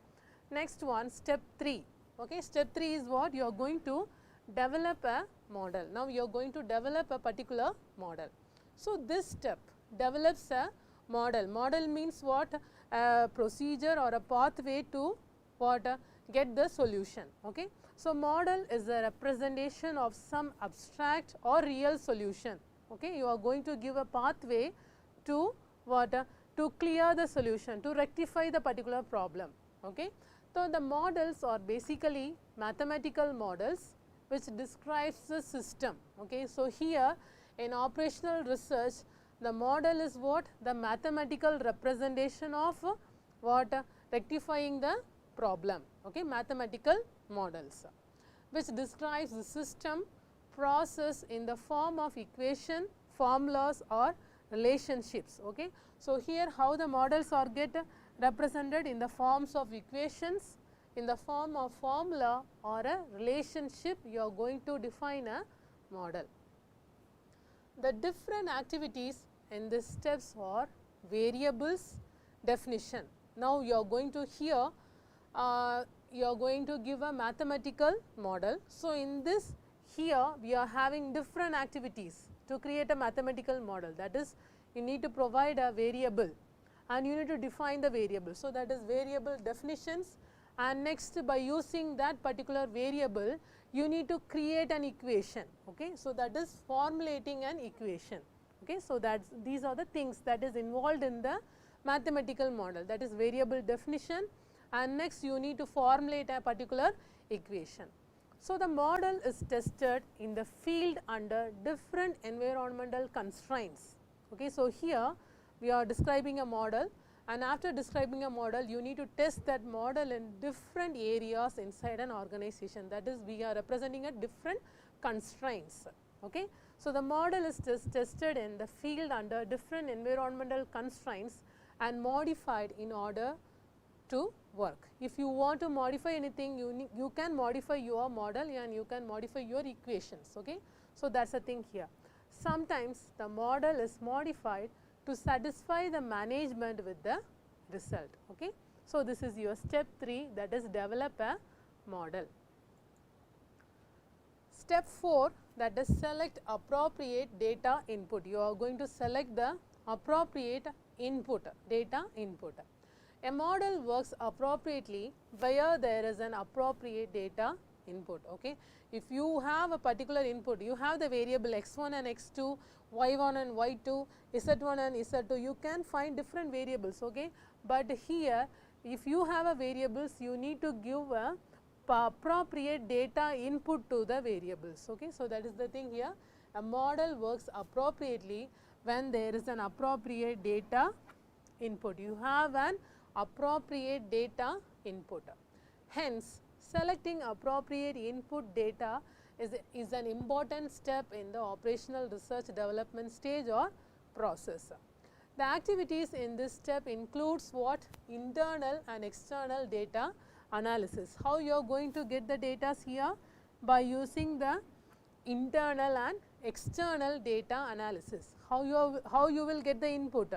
Next one, step 3. Okay. Step 3 is what? You are going to develop a model. Now, you are going to develop a particular model. So, this step develops a model. Model means what? A procedure or a pathway to what? Get the solution. Okay. So, model is a representation of some abstract or real solution. Okay. You are going to give a pathway to what? To clear the solution, to rectify the particular problem. Okay. So, the models are basically mathematical models which describes the system. Okay. So, here in operational research, the model is what? The mathematical representation of what? Rectifying the problem. Okay. Mathematical models which describes the system process in the form of equation, formulas or relationships. Okay. So, here how the models are get represented in the forms of equations, in the form of formula or a relationship, you are going to define a model. The different activities in these steps are variables, definition. Now, you are going to here you are going to give a mathematical model. So, in this here we are having different activities to create a mathematical model, that is you need to provide a variable and you need to define the variable. So, that is variable definitions, and next by using that particular variable you need to create an equation. Okay. So, that is formulating an equation. Okay. So, that these are the things that is involved in the mathematical model, that is variable definition, and next you need to formulate a particular equation. So, the model is tested in the field under different environmental constraints. Okay. So, here we are describing a model, and after describing a model you need to test that model in different areas inside an organization, that is we are representing a different constraints. Okay. So, the model is tested in the field under different environmental constraints and modified in order to work. If you want to modify anything, you can modify your model and you can modify your equations. Okay. So, that is the thing here. Sometimes the model is modified to satisfy the management with the result. Okay. So, this is your step 3, that is develop a model. Step 4, that is select appropriate data input. You are going to select the appropriate input, data input. A model works appropriately where there is an appropriate data input. Okay. If you have a particular input, you have the variable x1 and x2, y1 and y2, z1 and z2, you can find different variables. Okay. But here if you have a variables, you need to give a appropriate data input to the variables. Okay. So, that is the thing here, a model works appropriately when there is an appropriate data input. You have an appropriate data input. Hence, selecting appropriate input data is an important step in the operational research development stage or process. The activities in this step includes what? Internal and external data analysis. How you are going to get the data here? By using the internal and external data analysis. How you will get the input?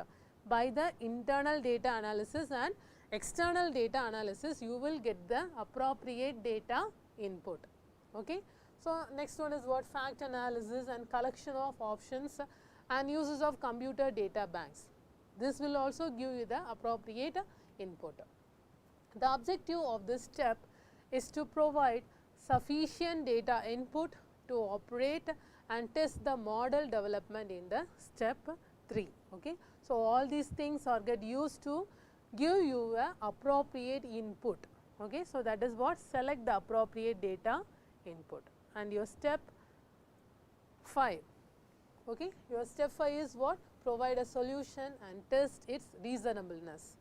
By the internal data analysis and external data analysis, you will get the appropriate data input. Okay. So, next one is what? Fact analysis and collection of options and uses of computer data banks. This will also give you the appropriate input. The objective of this step is to provide sufficient data input to operate and test the model development in the step 3. Okay. So, all these things are get used to give you a appropriate input. Okay. So, that is what? Select the appropriate data input. And your step 5. Okay. Your step 5 is what? Provide a solution and test its reasonableness.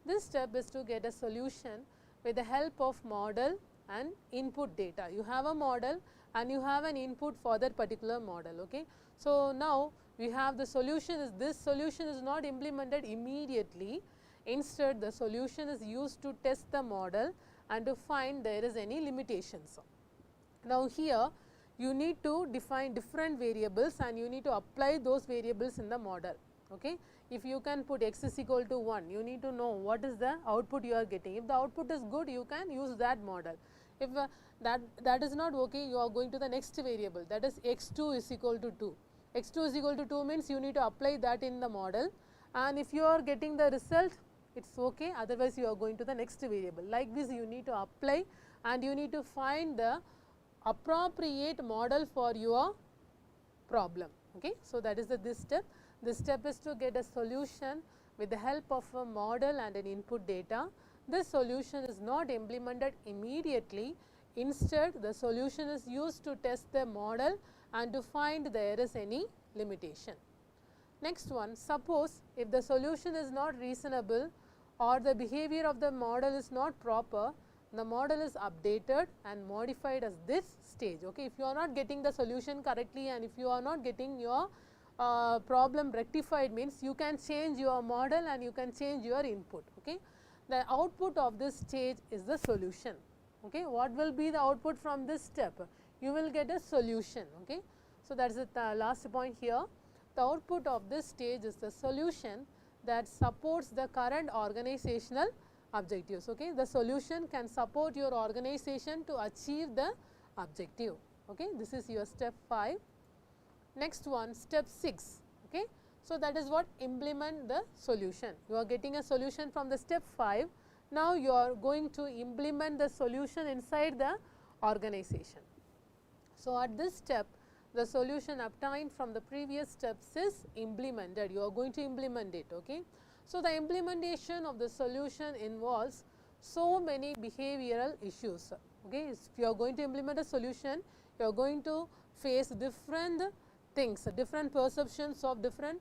This step is to get a solution with the help of model and input data. You have a model and you have an input for that particular model. Okay. So, now we have the solution is this solution is not implemented immediately. Instead, the solution is used to test the model and to find there is any limitations. Now, here you need to define different variables and you need to apply those variables in the model. Okay. If you can put x is equal to 1, you need to know what is the output you are getting. If the output is good, you can use that model. If that is not okay, you are going to the next variable, that is x 2 is equal to 2. X 2 is equal to 2 means you need to apply that in the model, and if you are getting the result, it is okay, otherwise you are going to the next variable. Like this you need to apply and you need to find the appropriate model for your problem. Okay. So, that is this step. This step is to get a solution with the help of a model and an input data. This solution is not implemented immediately. Instead, the solution is used to test the model and to find there is any limitation. Next one, suppose if the solution is not reasonable or the behavior of the model is not proper, the model is updated and modified at this stage. Okay. If you are not getting the solution correctly and if you are not getting your problem rectified, means you can change your model and you can change your input. Okay. The output of this stage is the solution. Okay. What will be the output from this step? You will get a solution. Okay. So, that is the last point here. The output of this stage is the solution that supports the current organizational objectives. Okay. The solution can support your organization to achieve the objective. Okay. This is your step 5. Next one, step 6. Okay. So, that is what implement the solution. You are getting a solution from the step 5. Now, you are going to implement the solution inside the organization. So, at this step, the solution obtained from the previous steps is implemented. You are going to implement it. Okay. So, the implementation of the solution involves so many behavioral issues. Okay. If you are going to implement a solution, you are going to face different things, different perceptions of different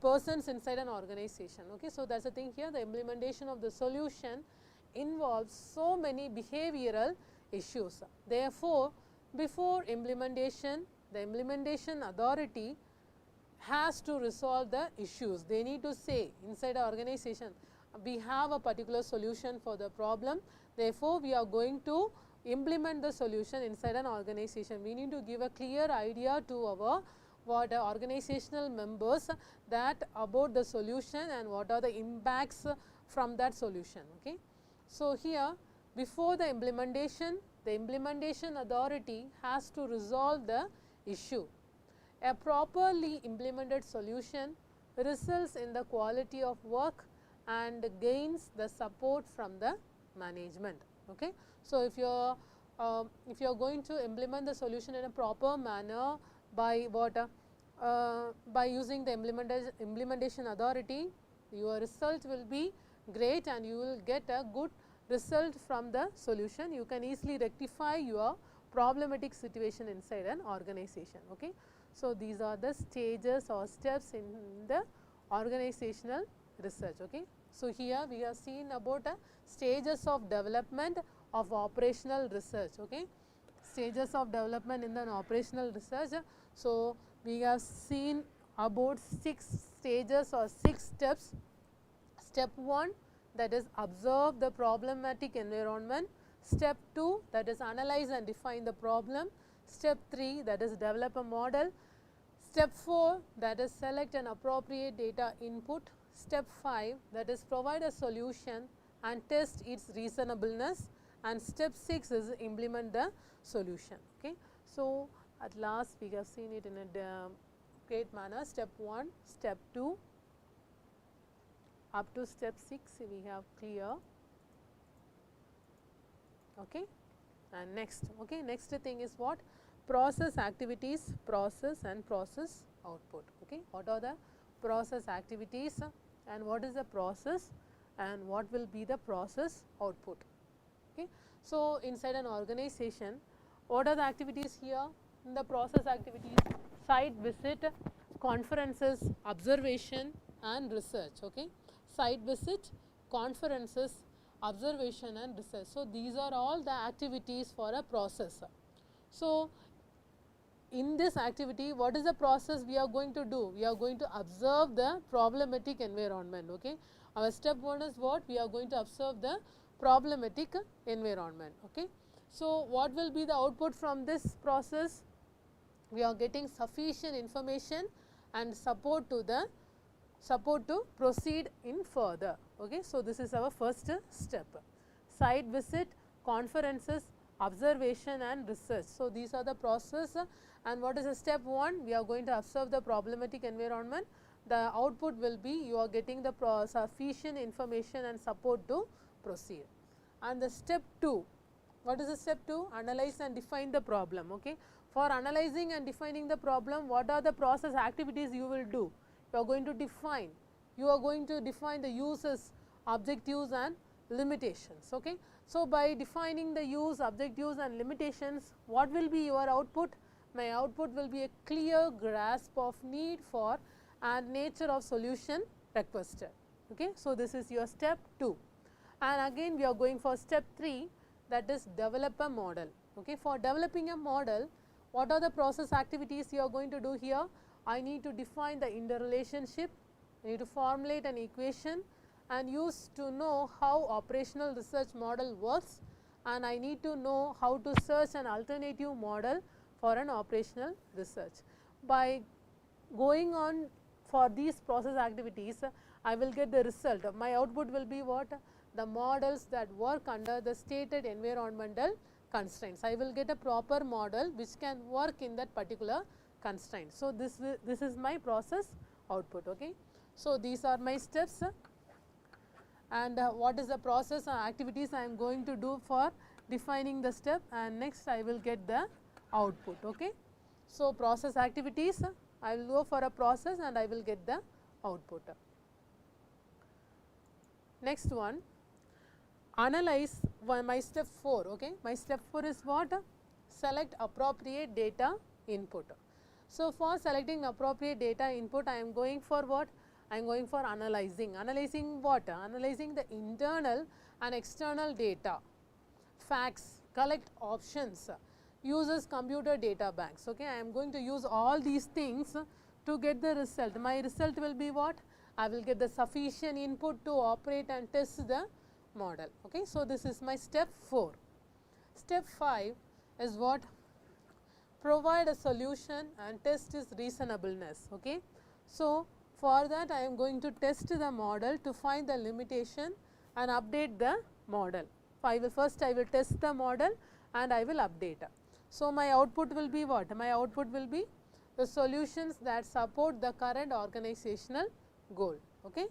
persons inside an organization. Okay. So, that is the thing here, the implementation of the solution involves so many behavioral issues. Therefore, before implementation, the implementation authority has to resolve the issues. They need to say inside our organization, we have a particular solution for the problem. Therefore, we are going to implement the solution inside an organization. We need to give a clear idea to our organizational members that about the solution and what are the impacts from that solution. Okay. So, here before the implementation authority has to resolve the issue. A properly implemented solution results in the quality of work and gains the support from the management. Okay. So, if you are going to implement the solution in a proper manner by by using the implementation authority, your result will be great and you will get a good result from the solution. You can easily rectify your problematic situation inside an organization. Okay. So, these are the stages or steps in the organizational research. Okay. So, here we have seen about stages of development of operational research. Okay. Stages of development in an operational research. So, we have seen about 6 stages or 6 steps. Step 1, that is observe the problematic environment. Step 2, that is analyze and define the problem. Step 3, that is develop a model. Step 4, that is select an appropriate data input. Step 5, that is provide a solution and test its reasonableness, and step 6 is implement the solution. Okay. So, at last we have seen it in a great manner. Step 1, step 2 up to step 6 we have clear. Okay. And next, okay, next thing is what? Process activities, process and process output. Okay. What are the process activities and what is the process and what will be the process output. Okay. So, inside an organization, what are the activities here? In the process activities, site visit, conferences, observation and research. Okay. Site visit, conferences, observation and research. So, these are all the activities for a process. So, in this activity, what is the process we are going to do? We are going to observe the problematic environment. Okay. Our step 1 is what? We are going to observe the problematic environment. Okay. So, what will be the output from this process? We are getting sufficient information and support to proceed in further. Okay. So, this is our first step: site visit, conferences, observation and research. So, these are the process. And what is the step 1? We are going to observe the problematic environment. The output will be you are getting the sufficient information and support to proceed. And the step 2, what is the step 2? Analyze and define the problem. Okay. For analyzing and defining the problem, what are the process activities you will do? You are going to define the uses, objectives and limitations. Okay. So, by defining the use, objectives and limitations, what will be your output? My output will be a clear grasp of need for and nature of solution requested. Okay. So, this is your step 2, and again we are going for step 3, that is develop a model. Okay. For developing a model, what are the process activities you are going to do here? I need to define the interrelationship, I need to formulate an equation and use to know how operational research model works, and I need to know how to search an alternative model for an operational research. By going on for these process activities, I will get the result. My output will be what? The models that work under the stated environmental constraints. I will get a proper model which can work in that particular constraint. So, this is my process output. Okay. So, these are my steps, and what is the process activities I am going to do for defining the step, and next I will get the output. Okay. So, process activities, I will go for a process and I will get the output. Next one, analyze my step 4. Okay. My step 4 is what? Select appropriate data input. So, for selecting appropriate data input, I am going for what? I am going for analyzing. Analyzing what? Analyzing the internal and external data, facts, collect options, uses computer data banks. Okay. I am going to use all these things to get the result. My result will be what? I will get the sufficient input to operate and test the model. Okay. So, this is my step 4. Step 5 is what? Provide a solution and test its reasonableness. Okay. So, for that I am going to test the model to find the limitation and update the model. First I will test the model and I will update. So, my output will be what? My output will be the solutions that support the current organizational goal. Okay.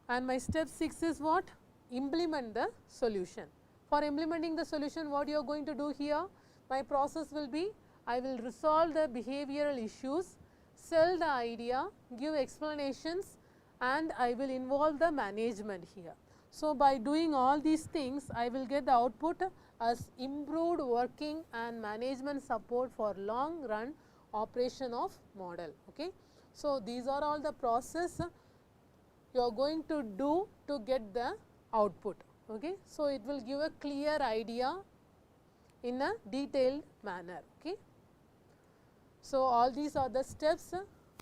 And my step 6 is what? Implement the solution. For implementing the solution, what you are going to do here? My process will be, I will resolve the behavioral issues, sell the idea, give explanations, and I will involve the management here. So, by doing all these things, I will get the output as improved working and management support for long run operation of model. Okay. So, these are all the process you are going to do to get the output. Okay. So, it will give a clear idea in a detailed manner. Okay. So, all these are the steps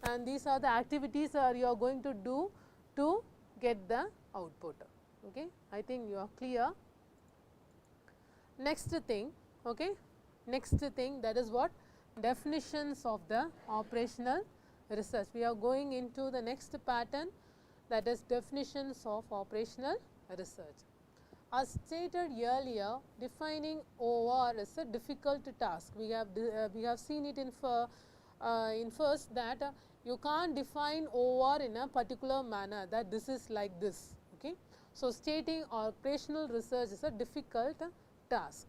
and these are the activities you are going to do to get the output. Okay. I think you are clear. Next thing, okay. Next thing, that is what? Definitions of the operational research. We are going into the next pattern, that is definitions of operational research. As stated earlier, defining OR is a difficult task. We have seen it in first that you can't define OR in a particular manner, that this is like this. Okay. So, stating operational research is a difficult task.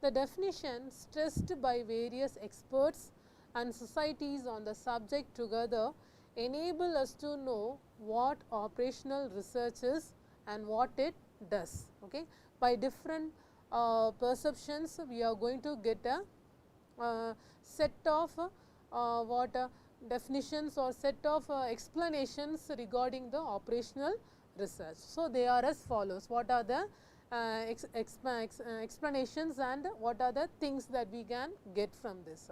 The definition stressed by various experts and societies on the subject together enable us to know what operational research is and what it does. Okay. By different perceptions, we are going to get a set of definitions or set of explanations regarding the operational research. So, they are as follows. What are the explanations and what are the things that we can get from this?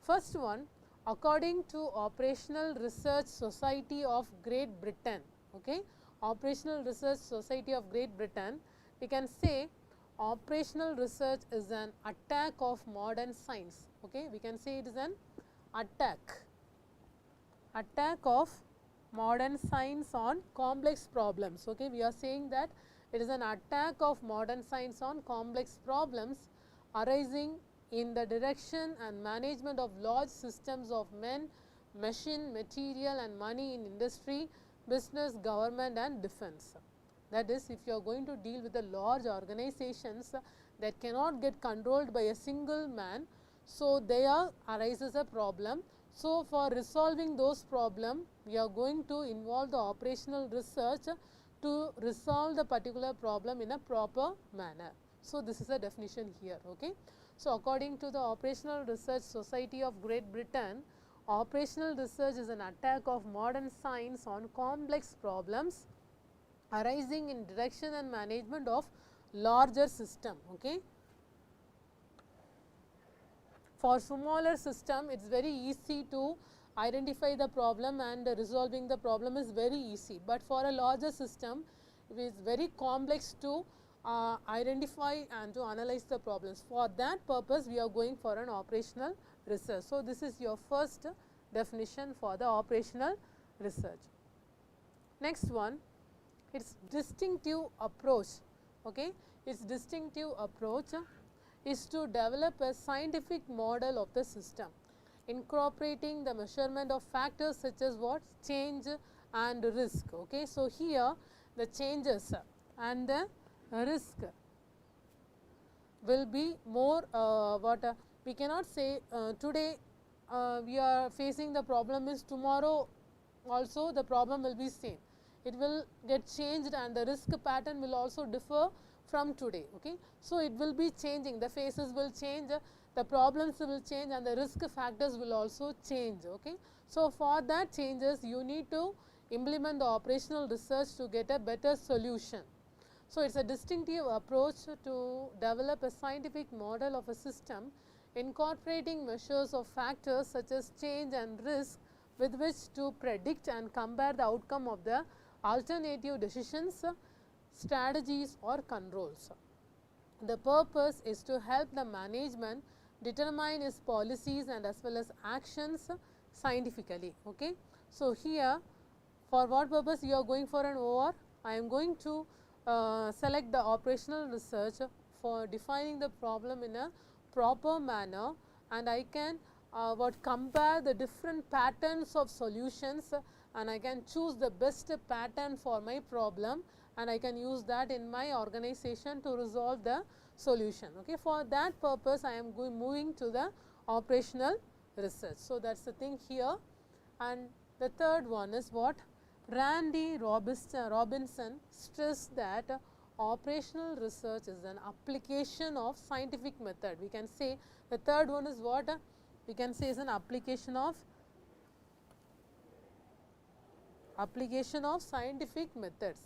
First one, according to Operational Research Society of Great Britain. Okay. Operational Research Society of Great Britain, we can say operational research is an attack of modern science. Okay, we can say it is an attack of modern science on complex problems. Okay, we are saying that it is an attack of modern science on complex problems arising in the direction and management of large systems of men, machine, material and money in industry, business, government and defense. That is, if you are going to deal with the large organizations that cannot get controlled by a single man, so there arises a problem. So, for resolving those problems, we are going to involve the operational research to resolve the particular problem in a proper manner. So, this is a definition here. Okay. So, according to the Operational Research Society of Great Britain, operational research is an attack of modern science on complex problems arising in direction and management of larger system. Okay. For smaller system, it is very easy to identify the problem and resolving the problem is very easy, but for a larger system, it is very complex to identify and to analyze the problems. For that purpose, we are going for an operational research. So, this is your first definition for the operational research. Next one, its distinctive approach. Okay. Its distinctive approach is to develop a scientific model of the system, incorporating the measurement of factors such as what? Change and risk. Okay. So, here the changes and the risk will be more we cannot say today we are facing the problem is tomorrow also the problem will be same. It will get changed and the risk pattern will also differ from today. Okay. So, it will be changing, the phases will change, the problems will change and the risk factors will also change. Okay. So, for that changes you need to implement the operational research to get a better solution. So, it is a distinctive approach to develop a scientific model of a system incorporating measures of factors such as change and risk with which to predict and compare the outcome of the alternative decisions, strategies or controls. The purpose is to help the management determine its policies and as well as actions scientifically. Okay. So, here for what purpose you are going for an OR? I am going to select the operational research for defining the problem in a proper manner, and I can compare the different patterns of solutions and I can choose the best pattern for my problem and I can use that in my organization to resolve the solution. Okay. For that purpose, I am moving to the operational research. So, that is the thing here. And the third one is what? Randy Robinson stressed that operational research is an application of scientific method. We can say the third one is what? We can say is an application of scientific methods,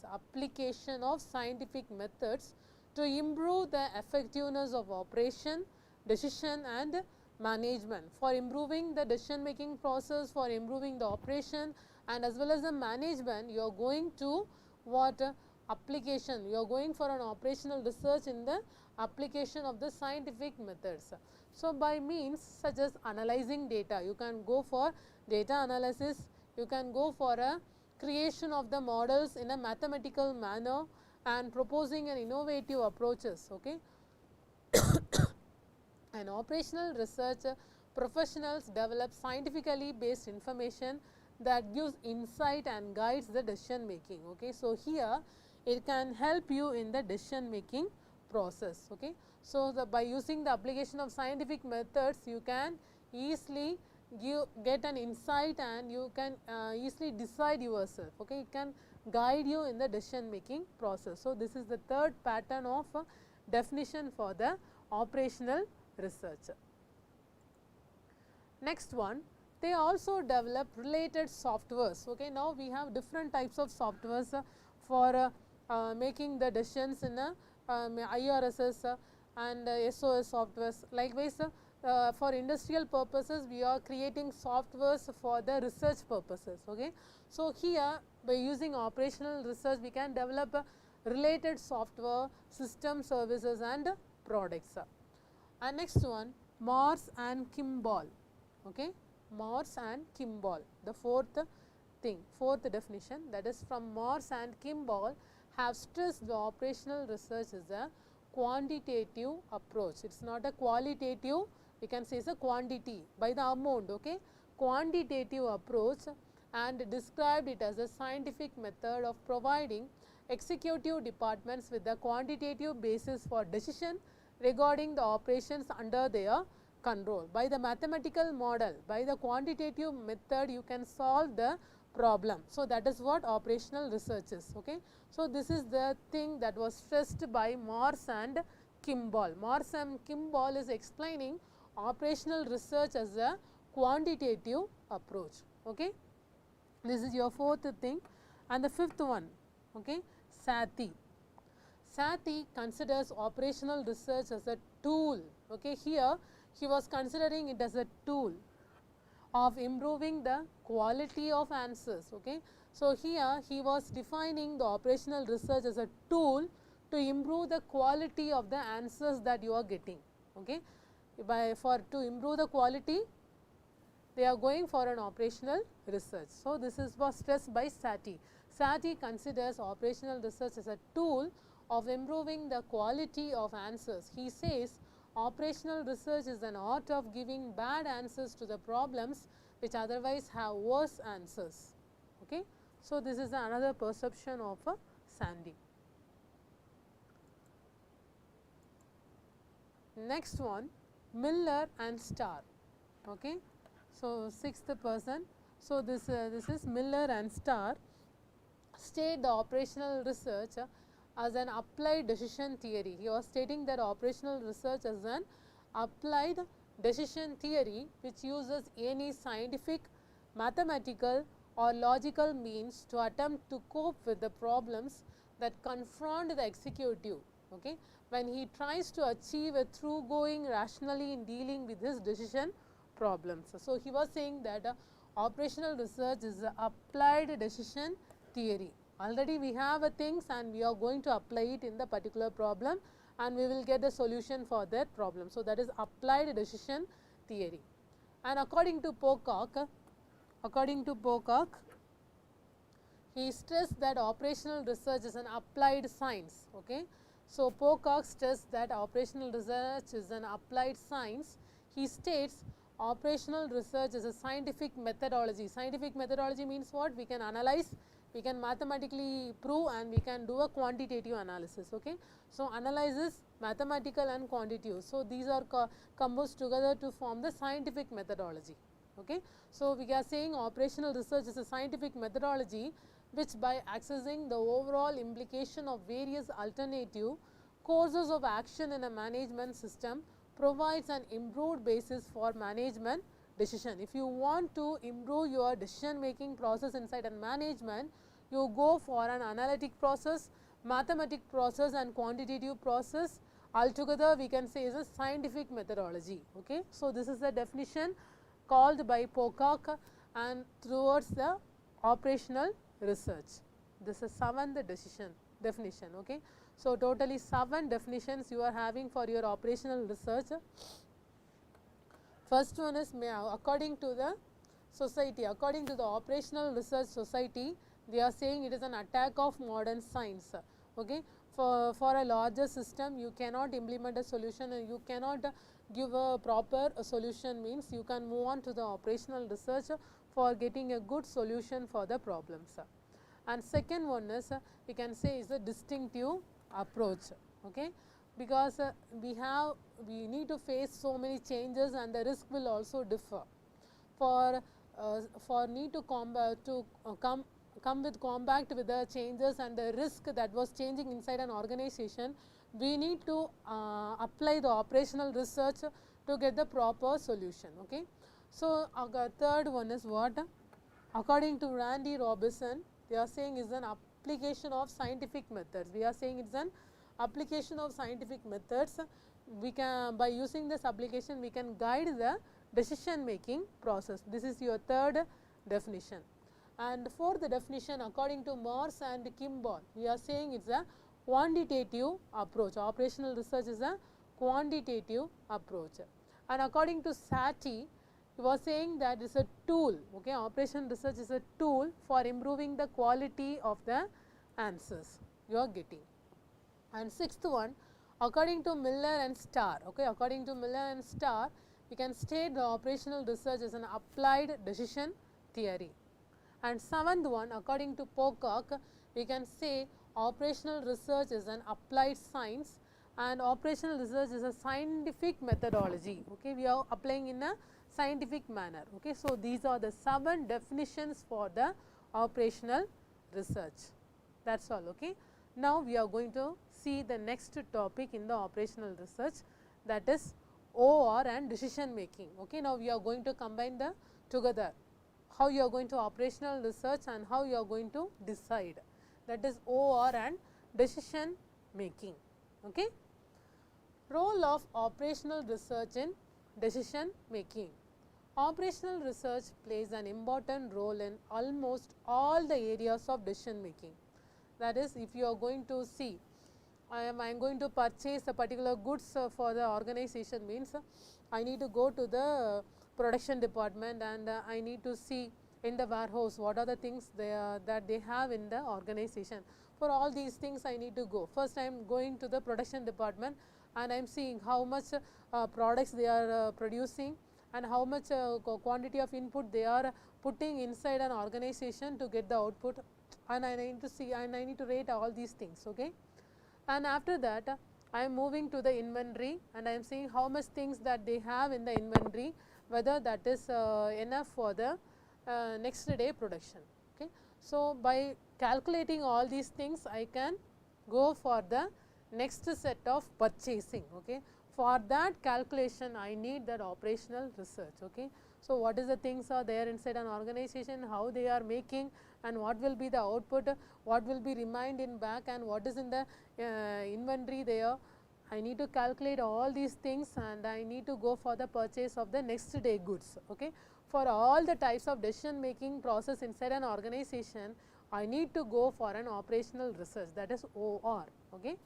to improve the effectiveness of operation, decision and management. For improving the decision making process, for improving the operation and as well as the management, you are going to what? Application. You are going for an operational research in the application of the scientific methods. So, by means such as analyzing data, you can go for data analysis, you can go for a creation of the models in a mathematical manner and proposing an innovative approaches. Okay. And operational research professionals develop scientifically based information that gives insight and guides the decision making. Okay. So, here it can help you in the decision making process. Okay. So, by using the application of scientific methods, you can easily get an insight and you can easily decide yourself. Okay. It can guide you in the decision making process. So, this is the third pattern of definition for the operational research. Next one, they also develop related softwares. Okay. Now, we have different types of softwares for making the decisions in a IRSS and SOS softwares. Likewise, for industrial purposes, we are creating softwares for the research purposes. Okay. So, here by using operational research, we can develop related software, system services and products. And next one, Morse and Kimball. Okay, Morse and Kimball, the fourth thing, fourth definition, that is from Morse and Kimball have stressed the operational research is a quantitative approach. It is not a qualitative, we can say it is a quantity by the amount, okay, quantitative approach, and described it as a scientific method of providing executive departments with the quantitative basis for decision regarding the operations under their control. By the mathematical model, by the quantitative method, you can solve the problem. So, that is what operational research is. Okay. So, this is the thing that was stressed by Morse and Kimball. Morse and Kimball is explaining operational research as a quantitative approach. Okay. This is your fourth thing. And the fifth one, okay, Satie. Satie considers operational research as a tool. Okay. Here he was considering it as a tool of improving the quality of answers. Okay. So, here he was defining the operational research as a tool to improve the quality of the answers that you are getting. Okay. To improve the quality, they are going for an operational research. So, this was stressed by Satie. Satie considers operational research as a tool of improving the quality of answers. He says operational research is an art of giving bad answers to the problems which otherwise have worse answers. Okay. So, this is another perception of Sandy. Next one, Miller and Starr. Okay. So, sixth person. So, this is Miller and Starr state the operational research as an applied decision theory. He was stating that operational research as an applied decision theory which uses any scientific, mathematical or logical means to attempt to cope with the problems that confront the executive. Okay. When he tries to achieve a thorough-going rationally in dealing with his decision problems. So, he was saying that operational research is a applied decision theory. Already we have a things and we are going to apply it in the particular problem and we will get a solution for that problem. So, that is applied decision theory. And according to Pocock, he stressed that operational research is an applied science. Okay. So, Pocock stressed that operational research is an applied science. He states operational research is a scientific methodology. Scientific methodology means what? We can analyze, we can mathematically prove and we can do a quantitative analysis. Okay. So, analysis, mathematical and quantitative. So, these are composed together to form the scientific methodology. Okay. So, we are saying operational research is a scientific methodology which by accessing the overall implication of various alternative courses of action in a management system provides an improved basis for management decision. If you want to improve your decision making process inside a management, you go for an analytic process, mathematic process and quantitative process. Altogether we can say is a scientific methodology. Okay. So, this is the definition called by Pocock and towards the operational research. This is seventh definition. Okay. So, totally 7 definitions you are having for your operational research. First one is according to the society, according to the operational research society, they are saying it is an attack of modern science. Okay. For a larger system, you cannot implement a solution and you cannot give a proper solution, means you can move on to the operational research for getting a good solution for the problems. And second one is we can say is a distinctive approach. Okay. Because we need to face so many changes and the risk will also differ. For need to come with combat with the changes and the risk that was changing inside an organization, we need to apply the operational research to get the proper solution. Okay. So, our third one is what? According to Randy Robinson, they are saying is an application of scientific methods. We are saying it is an application of scientific methods. We can, by using this application, we can guide the decision making process. This is your third definition. And fourth definition, according to Morse and Kimball, we are saying it is a quantitative approach. Operational research is a quantitative approach. And according to Satie, he was saying that it's a tool. Okay, operational research is a tool for improving the quality of the answers you are getting. And sixth one, according to Miller and Starr, okay, according to Miller and Starr, we can state the operational research as an applied decision theory. And seventh one, according to Pocock, we can say operational research is an applied science and operational research is a scientific methodology. Okay, we are applying in a scientific manner. Okay, so these are the 7 definitions for the operational research. That's all. Okay. Now we are going to see the next topic in the operational research, that is OR and decision making. Okay. Now we are going to combine the together, how you are going to operational research and how you are going to decide, that is OR and decision making. Okay. Role of operational research in decision making. Operational research plays an important role in almost all the areas of decision making. That is, if you are going to see, I am going to purchase a particular goods for the organization, means I need to go to the production department and I need to see in the warehouse what are the things that they have in the organization. For all these things I need to go. First I am going to the production department and I am seeing how much products they are producing and how much quantity of input they are putting inside an organization to get the output, and I need to see and I need to rate all these things. Okay. And after that I am moving to the inventory and I am seeing how much things that they have in the inventory, whether that is enough for the next day production. Okay. So, by calculating all these things I can go for the next set of purchasing. Okay. For that calculation I need that operational research. Okay. So, what is the things are there inside an organization, how they are making and what will be the output, what will be remained in back and what is in the inventory there. I need to calculate all these things and I need to go for the purchase of the next day goods. Okay. For all the types of decision making process inside an organization, I need to go for an operational research, that is OR. Okay.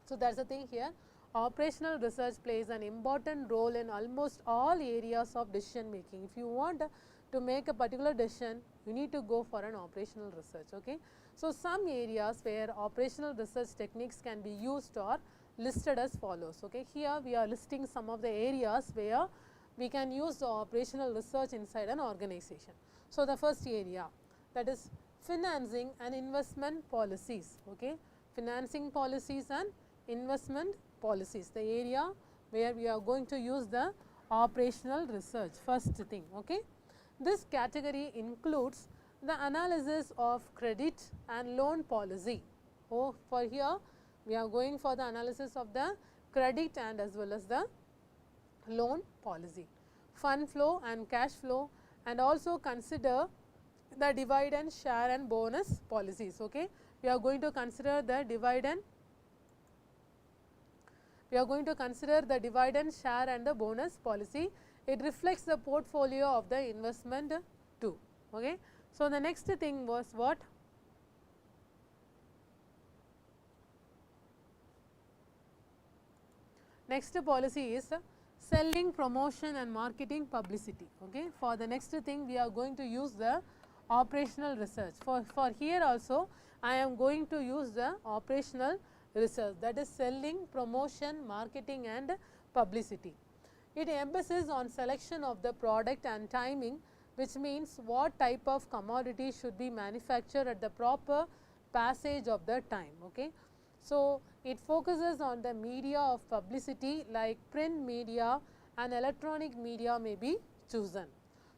So, that is the thing here. Operational research plays an important role in almost all areas of decision making. If you want to make a particular decision, you need to go for an operational research. Okay. So, some areas where operational research techniques can be used are listed as follows. Okay. Here we are listing some of the areas where we can use the operational research inside an organization. So, the first area, that is financing and investment policies. Okay. Financing policies and investment policies, the area where we are going to use the operational research, first thing. Okay. This category includes the analysis of credit and loan policy. Oh, for here we are going for the analysis of the credit and as well as the loan policy, fund flow and cash flow, and also consider the dividend, share and bonus policies. Okay. We are going to consider the dividend, share and the bonus policy. It reflects the portfolio of the investment too. Okay. So, the next thing was what? Next policy is selling, promotion and marketing publicity. Okay. For the next thing we are going to use the operational research. For here also I am going to use the operational research, that is selling, promotion, marketing and publicity. It emphasizes on selection of the product and timing, which means what type of commodity should be manufactured at the proper passage of the time. Okay. So, it focuses on the media of publicity like print media and electronic media may be chosen.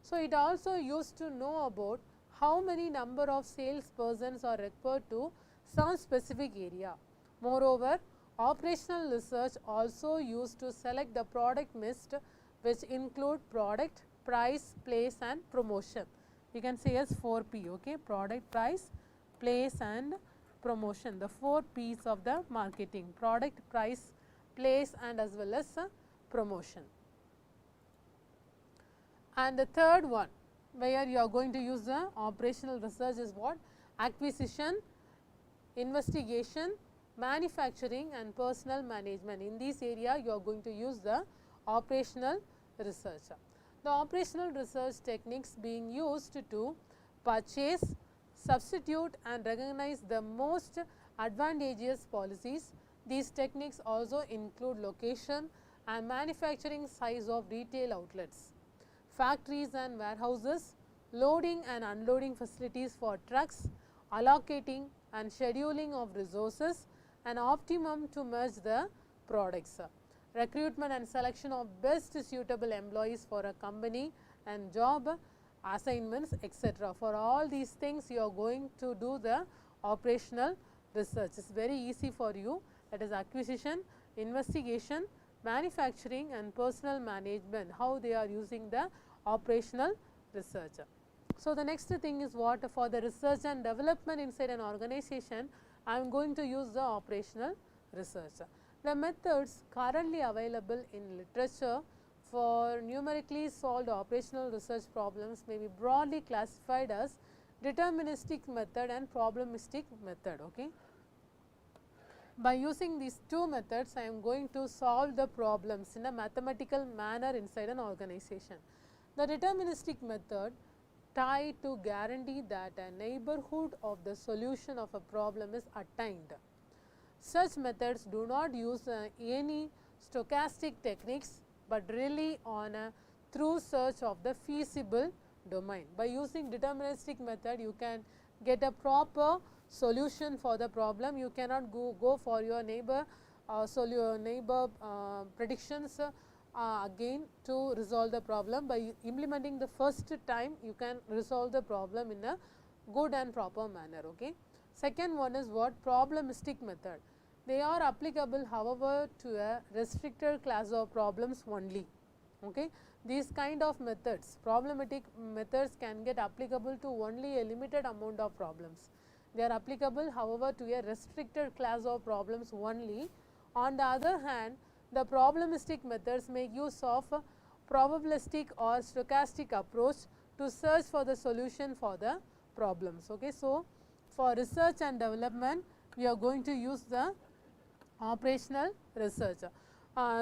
So, it also used to know about how many number of salespersons are required to some specific area. Moreover, operational research also used to select the product mix, which include product, price, place and promotion. We can say as 4P. Okay. Product, price, place and promotion, the 4 P's of the marketing: product, price, place and as well as promotion. And the third one where you are going to use the operational research is what? Acquisition, investigation, manufacturing and personnel management. In this area you are going to use the operational research. The operational research techniques being used to purchase, substitute and recognize the most advantageous policies. These techniques also include location and manufacturing size of retail outlets, factories and warehouses, loading and unloading facilities for trucks, allocating and scheduling of resources and optimum to merge the products, recruitment and selection of best suitable employees for a company and job assignments, etc. For all these things you are going to do the operational research. It is very easy for you, that is acquisition, investigation, manufacturing and personnel management, how they are using the operational research. So, the next thing is what? For the research and development inside an organization, I am going to use the operational research. The methods currently available in literature for numerically solved operational research problems may be broadly classified as deterministic method and probabilistic method. Okay. By using these two methods, I am going to solve the problems in a mathematical manner inside an organization. The deterministic method try to guarantee that a neighborhood of the solution of a problem is attained. Such methods do not use any stochastic techniques, but rely on a through search of the feasible domain. By using deterministic method, you can get a proper solution for the problem. You cannot go for your neighbor predictions again to resolve the problem. By implementing the first time, you can resolve the problem in a good and proper manner. Okay. Second one is what? Probabilistic method. They are applicable, however, to a restricted class of problems only. Okay. These kind of methods, problematic methods, can get applicable to only a limited amount of problems. They are applicable, however, to a restricted class of problems only. On the other hand, the probabilistic methods make use of probabilistic or stochastic approach to search for the solution for the problems. Okay. So, for research and development, we are going to use the operational research.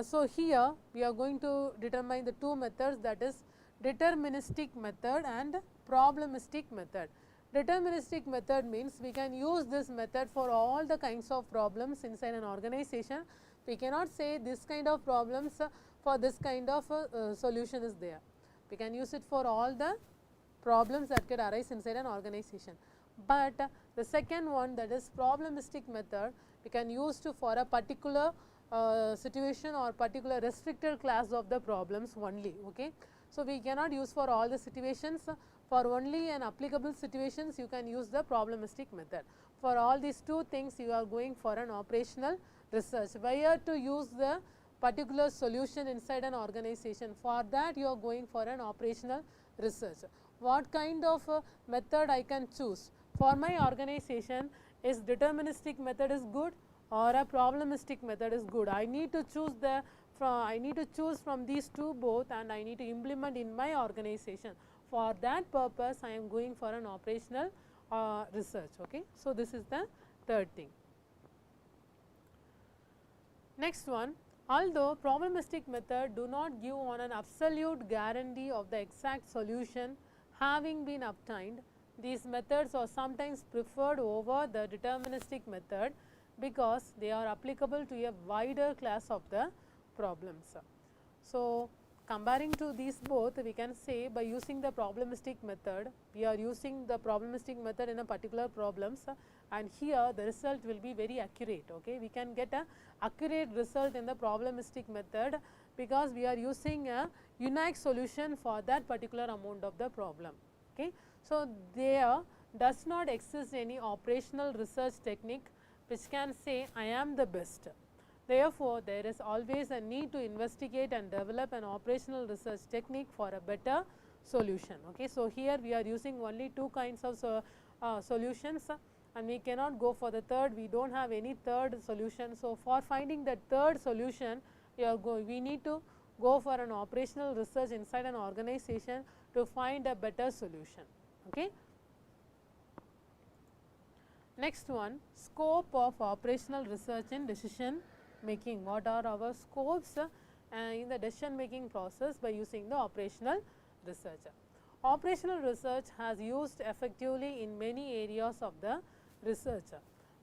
So, here we are going to determine the two methods, that is deterministic method and probabilistic method. Deterministic method means we can use this method for all the kinds of problems inside an organization. We cannot say this kind of problems for this kind of solution is there. We can use it for all the problems that could arise inside an organization. But the second one, that is probabilistic method, we can use to for a particular situation or particular restricted class of the problems only. Okay. So, we cannot use for all the situations. For only an applicable situations, you can use the probabilistic method. For all these two things, you are going for an operational research. Where to use the particular solution inside an organization, for that you are going for an operational research. What kind of method I can choose? For my organization, is deterministic method is good or a probabilistic method is good? I need to choose from these two both, and I need to implement in my organization. For that purpose, I am going for an operational research. Okay. So, this is the third thing. Next one, although probabilistic method do not give on an absolute guarantee of the exact solution having been obtained, these methods are sometimes preferred over the deterministic method because they are applicable to a wider class of the problems. So, comparing to these both, we can say by using the probabilistic method, we are using the probabilistic method in a particular problems, and here the result will be very accurate. Okay. We can get a accurate result in the probabilistic method because we are using a unique solution for that particular amount of the problem. Okay. So, there does not exist any operational research technique which can say I am the best. Therefore, there is always a need to investigate and develop an operational research technique for a better solution. Okay. So, here we are using only two kinds of solutions, and we cannot go for the third. We do not have any third solution. So, for finding the third solution, we need to go for an operational research inside an organization to find a better solution. Okay. Next one, scope of operational research in decision making. What are our scopes in the decision making process by using the operational research? Operational research has used effectively in many areas of the research.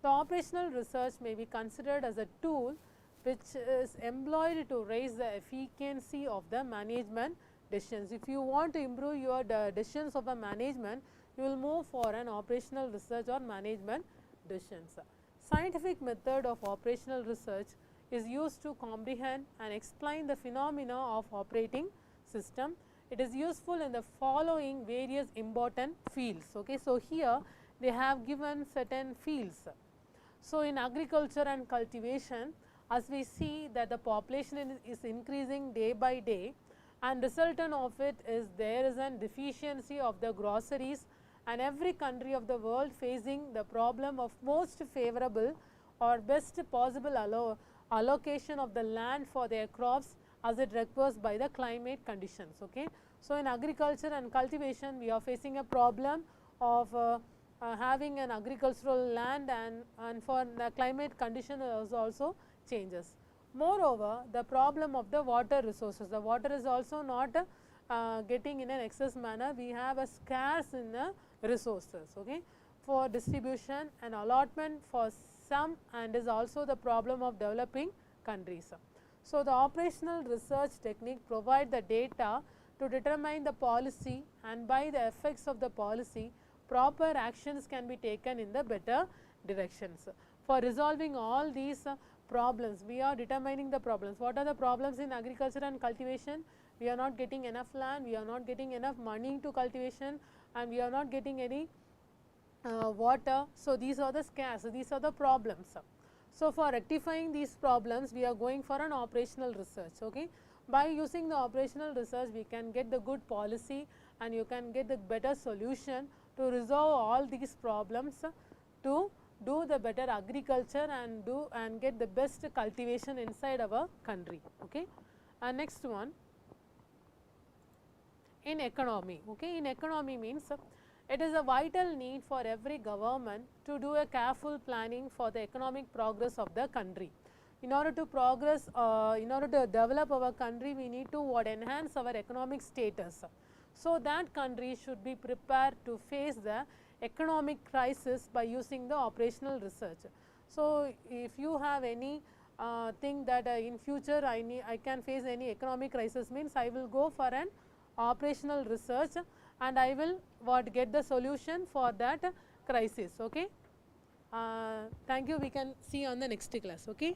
The operational research may be considered as a tool which is employed to raise the efficiency of the management decisions. If you want to improve your decisions of a management, you will move for an operational research or management decisions. Scientific method of operational research is used to comprehend and explain the phenomena of operating system. It is useful in the following various important fields. Okay. So, here they have given certain fields. So, in agriculture and cultivation, as we see that the population is increasing day by day, and resultant of it is there is an deficiency of the groceries, and every country of the world facing the problem of most favorable or best possible allocation of the land for their crops as it requires by the climate conditions. Okay. So, in agriculture and cultivation, we are facing a problem of having an agricultural land, and for the climate condition also changes. Moreover, the problem of the water resources, the water is also not getting in an excess manner. We have a scarce in the resources, okay, for distribution and allotment for some, and is also the problem of developing countries. So, the operational research technique provide the data to determine the policy, and by the effects of the policy, proper actions can be taken in the better directions. For resolving all these problems, we are determining the problems. What are the problems in agriculture and cultivation? We are not getting enough land, we are not getting enough money to cultivation, and we are not getting any water. So, these are the scarce, these are the problems. So, for rectifying these problems, we are going for an operational research. Okay. By using the operational research, we can get the good policy, and you can get the better solution to resolve all these problems, to do the better agriculture and get the best cultivation inside our country. Okay. Next one, in economy. Okay. In economy means it is a vital need for every government to do a careful planning for the economic progress of the country. In order to progress, in order to develop our country, we need to enhance our economic status. So, that country should be prepared to face the economic crisis by using the operational research. So, if you have any think that in future I can face any economic crisis, means I will go for an operational research, and I will get the solution for that crisis. Okay. Thank you. We can see on the next class. Okay.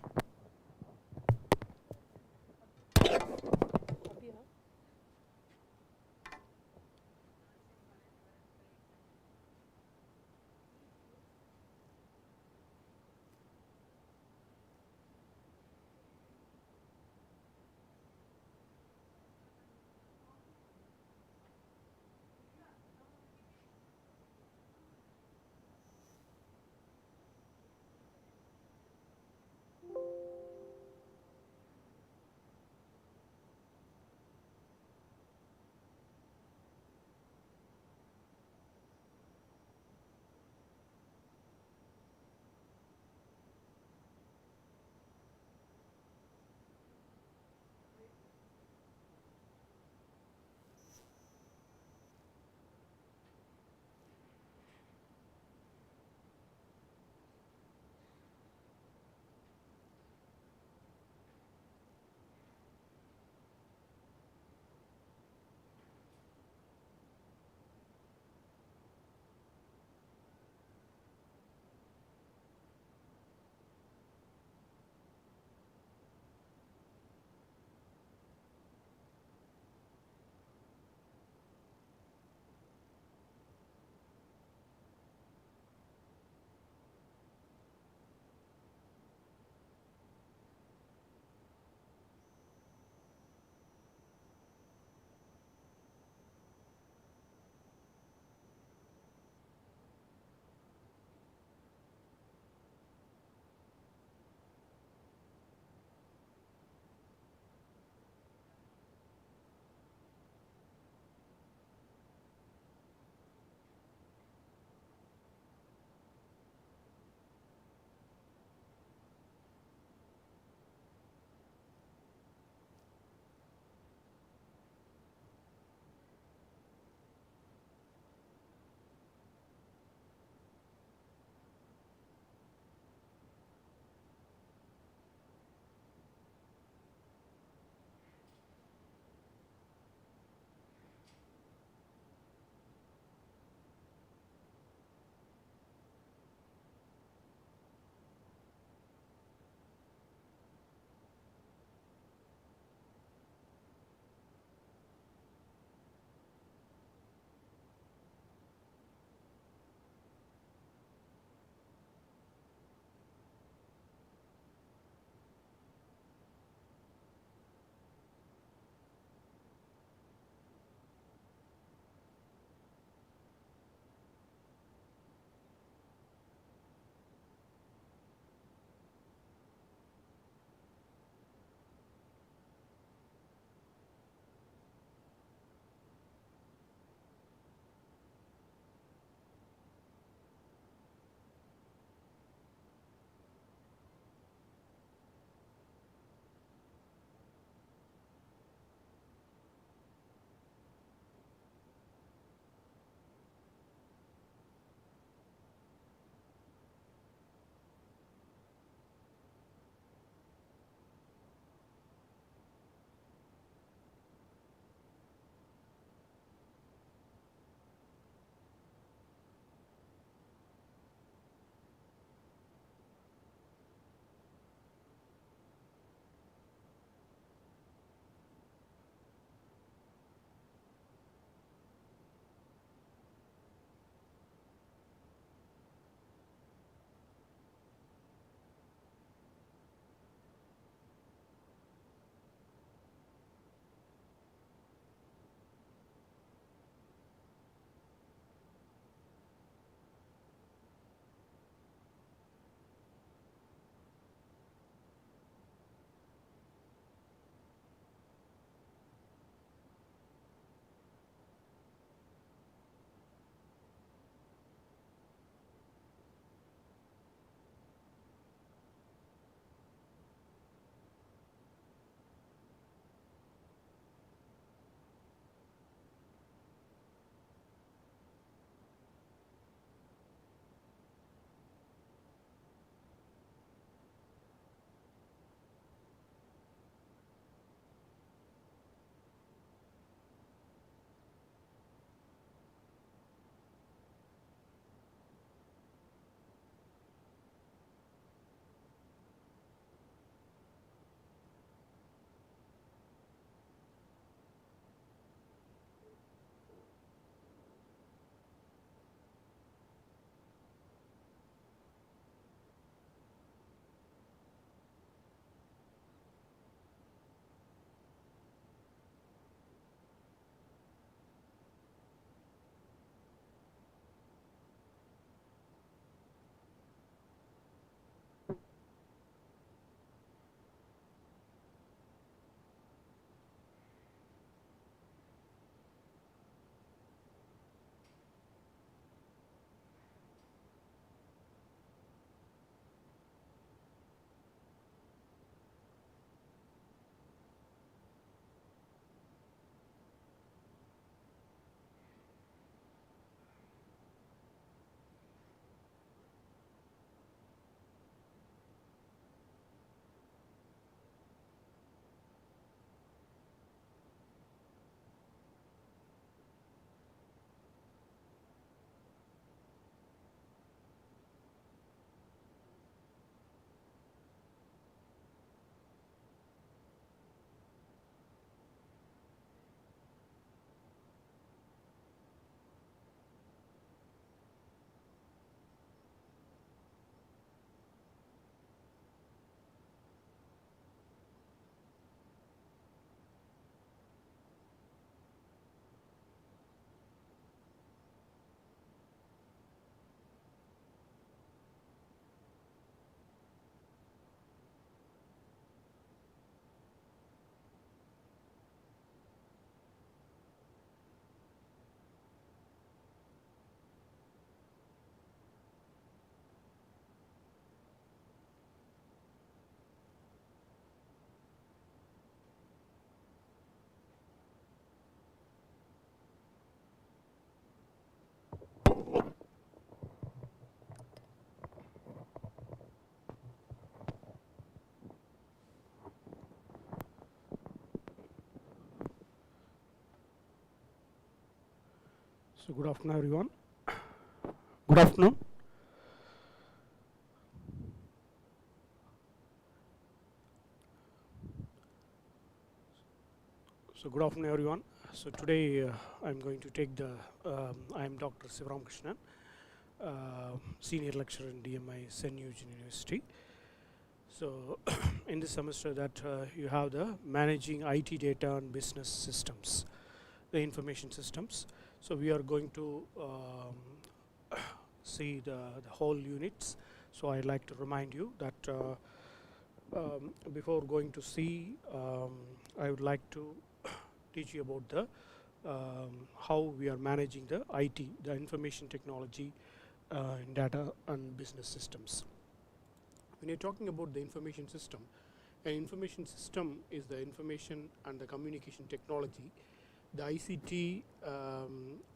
So good afternoon, everyone. Good afternoon. So good afternoon, everyone. So today I'm going to take the. I'm Dr. Sivaram Krishnan, senior lecturer in DMI St. Eugene University. So in this semester that you have the managing IT data and business systems, the information systems. So we are going to see the whole units. So I'd like to remind you that before going to see, I would like to teach you about the how we are managing the IT, the information technology in data and business systems. When you're talking about the information system, an information system is the information and the communication technology. The ICT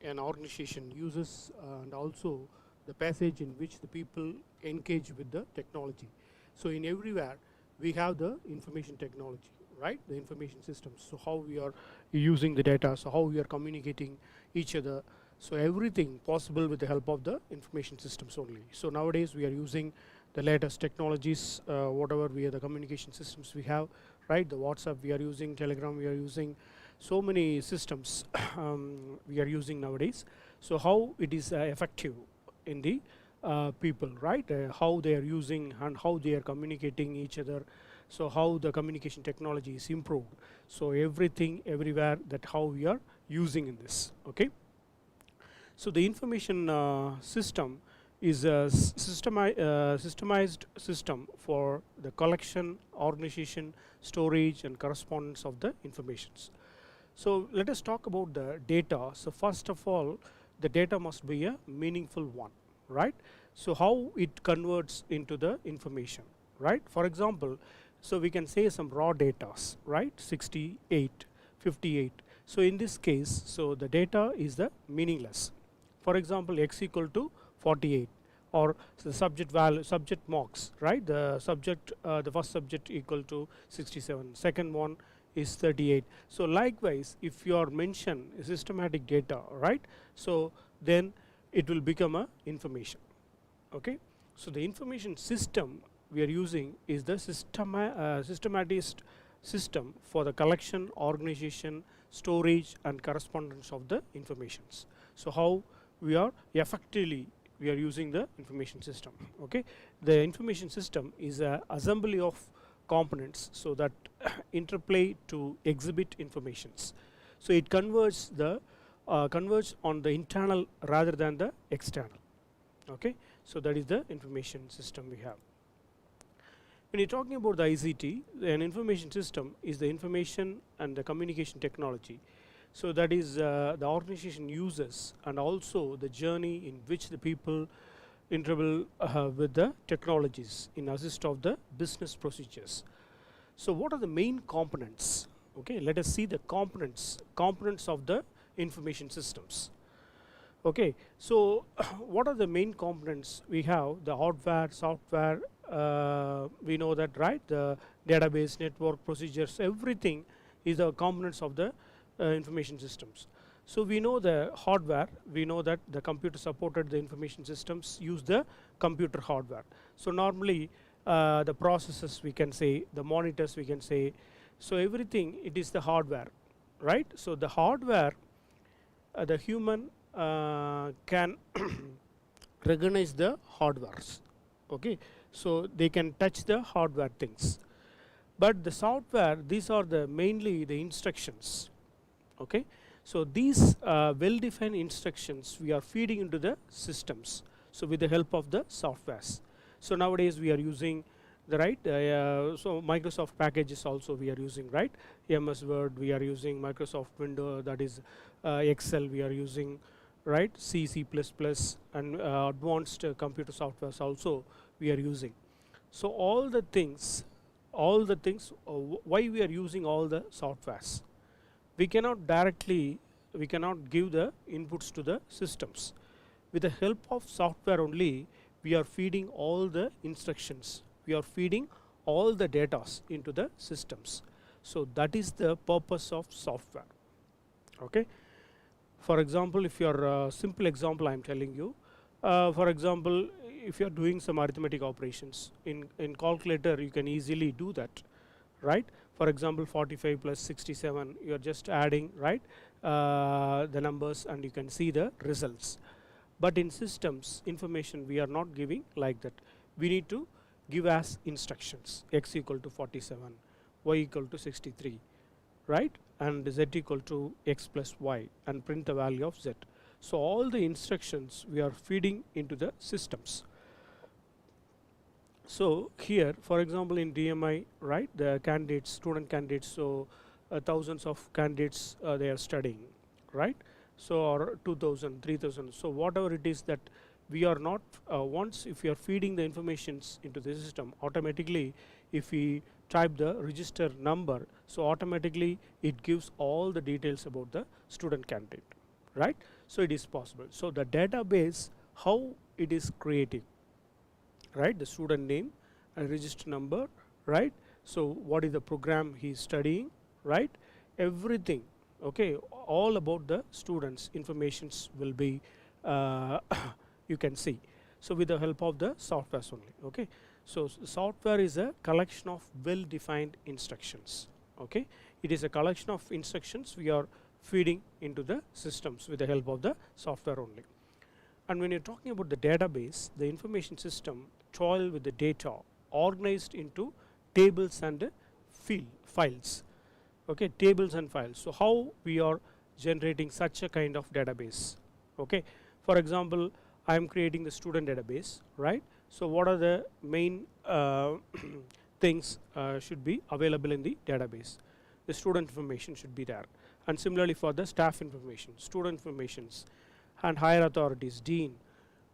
an organization uses and also the passage in which the people engage with the technology. So in everywhere we have the information technology, right? The information systems. So how we are using the data, so how we are communicating each other. So everything possible with the help of the information systems only. So nowadays we are using the latest technologies, whatever we are the communication systems we have, right? The WhatsApp we are using, Telegram we are using, so many systems we are using nowadays. So how it is effective in the people, right? How they are using and how they are communicating each other. So how the communication technology is improved. So everything, everywhere, that how we are using in this, okay? So the information system is a systemized system for the collection, organization, storage and correspondence of the informations. So let us talk about the data. So first of all, the data must be a meaningful one, right? So how it converts into the information, right? For example, so we can say some raw data, right? 68, 58. So in this case, so the data is the meaningless. For example, x equal to 48, or the subject value, subject marks, right? The subject, the first subject equal to 67, second one is 38. So likewise, if you are mention systematic data, right? So then it will become a information, okay? So the information system we are using is the systematized system for the collection, organization, storage and correspondence of the informations. So how we are effectively we are using the information system, okay? The information system is a assembly of components so that interplay to exhibit informations. So it converts the converts on the internal rather than the external, okay? So that is the information system we have. When you're talking about the ICT, an information system is the information and the communication technology. So that is the organization uses and also the journey in which the people interval with the technologies in assist of the business procedures. So what are the main components? Okay, let us see the components of the information systems. Okay, so what are the main components? We have the hardware, software, we know that, right? The database, network, procedures, everything is the components of the information systems. So we know the hardware, we know that the computer supported the information systems use the computer hardware. So normally the processors we can say, the monitors we can say, so everything it is the hardware, right? So the hardware, the human can recognize the hardwares, okay? So they can touch the hardware things. But the software, these are the mainly the instructions, okay? So these well-defined instructions we are feeding into the systems, so with the help of the softwares. So nowadays we are using the right, so Microsoft packages also we are using, right? MS Word we are using, Microsoft Windows, that is Excel we are using, right? C, C++ and advanced computer softwares also we are using. So all the things, why we are using all the softwares? We cannot directly, we cannot give the inputs to the systems. With the help of software only, we are feeding all the instructions. We are feeding all the data into the systems. So that is the purpose of software, okay? For example, if your simple example I am telling you, for example, if you are doing some arithmetic operations in calculator, you can easily do that, right? For example, 45 plus 67, you are just adding, right, the numbers, and you can see the results. But in systems information, we are not giving like that. We need to give as instructions: x equal to 47, y equal to 63, right, and z equal to x plus y, and print the value of z. So all the instructions we are feeding into the systems. So here, for example, in DMI, right, the candidates, student candidates, so thousands of candidates they are studying, right? So or 2,000, 3,000. So whatever it is that we are not, once if you are feeding the informations into the system, automatically if we type the register number, so automatically it gives all the details about the student candidate, right? So it is possible. So the database, how it is created, right, the student name and register number, right, so what is the program he is studying, right, everything, okay, all about the students informations will be you can see. So with the help of the software only, okay. So software is a collection of well defined instructions, okay. It is a collection of instructions we are feeding into the systems with the help of the software only. And when you're talking about the database, the information system toil with the data organized into tables and files, okay, tables and files. So how we are generating such a kind of database, okay. For example, I am creating the student database, right. So what are the main things should be available in the database? The student information should be there, and similarly for the staff information, student informations, and higher authorities, dean,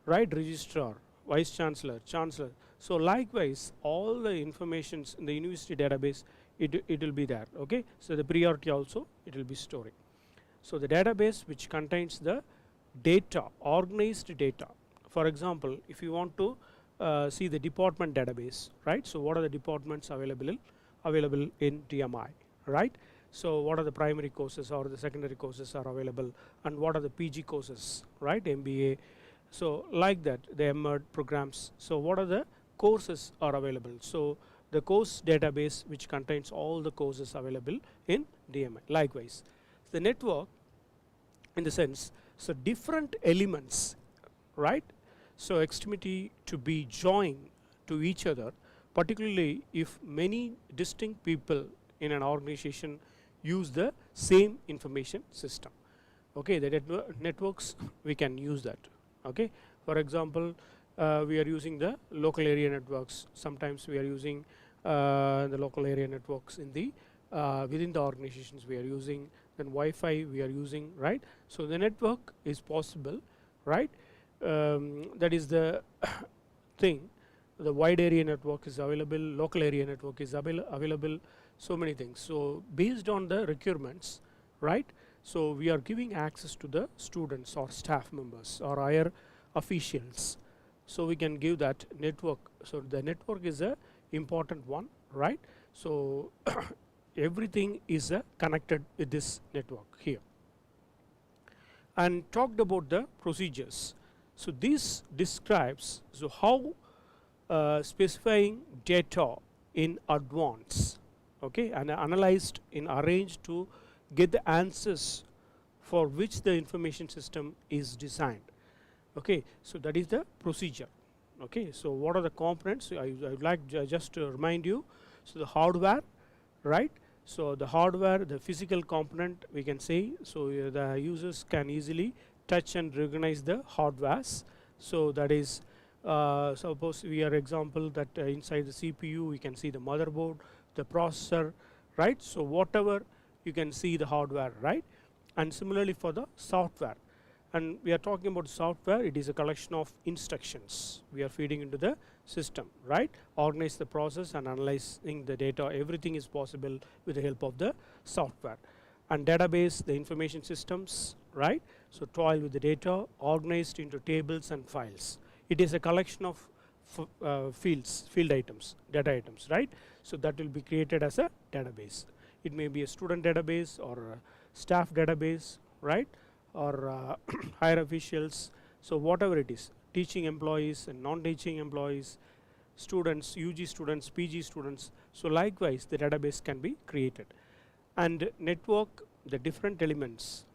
right, registrar, vice chancellor, chancellor. So likewise, all the informations in the university database, it will be there, okay. So the priority also it will be storing. So the database which contains the data, organized data. For example, if you want to see the department database, right, so what are the departments available in DMI, right. So what are the primary courses or the secondary courses are available, and what are the PG courses, right, MBA. So like that, the MEd programs. So what are the courses are available? So the course database which contains all the courses available in DMI. Likewise, the network in the sense, so different elements, right, so extremity to be joined to each other, particularly if many distinct people in an organization use the same information system, okay. The networks we can use that, okay. For example, we are using the local area networks. Sometimes we are using the local area networks in the within the organizations we are using, then Wi-Fi we are using, right. So the network is possible, right. That is the thing. The wide area network is available, local area network is available, so many things. So based on the requirements, right, so we are giving access to the students or staff members or higher officials, so we can give that network. So the network is a important one, right. So everything is connected with this network here. And talked about the procedures. So this describes so how specifying data in advance, okay, and analyzed in arranged to get the answers for which the information system is designed, okay. So that is the procedure, okay. So what are the components? I would like just to remind you. So the hardware, right. So the hardware, the physical component we can say, so the users can easily touch and recognize the hardwares. So that is suppose we are example that inside the CPU we can see the motherboard, the processor, right. So whatever you can see the hardware, right. And similarly for the software, and we are talking about software, it is a collection of instructions we are feeding into the system, right. Organize the process and analyzing the data, everything is possible with the help of the software. And database, the information systems, right. So toil with the data organized into tables and files. It is a collection of field items, data items, right. So that will be created as a database. It may be a student database or a staff database, right, or higher officials. So whatever it is, teaching employees and non-teaching employees, students, UG students, PG students. So likewise the database can be created and network the different elements,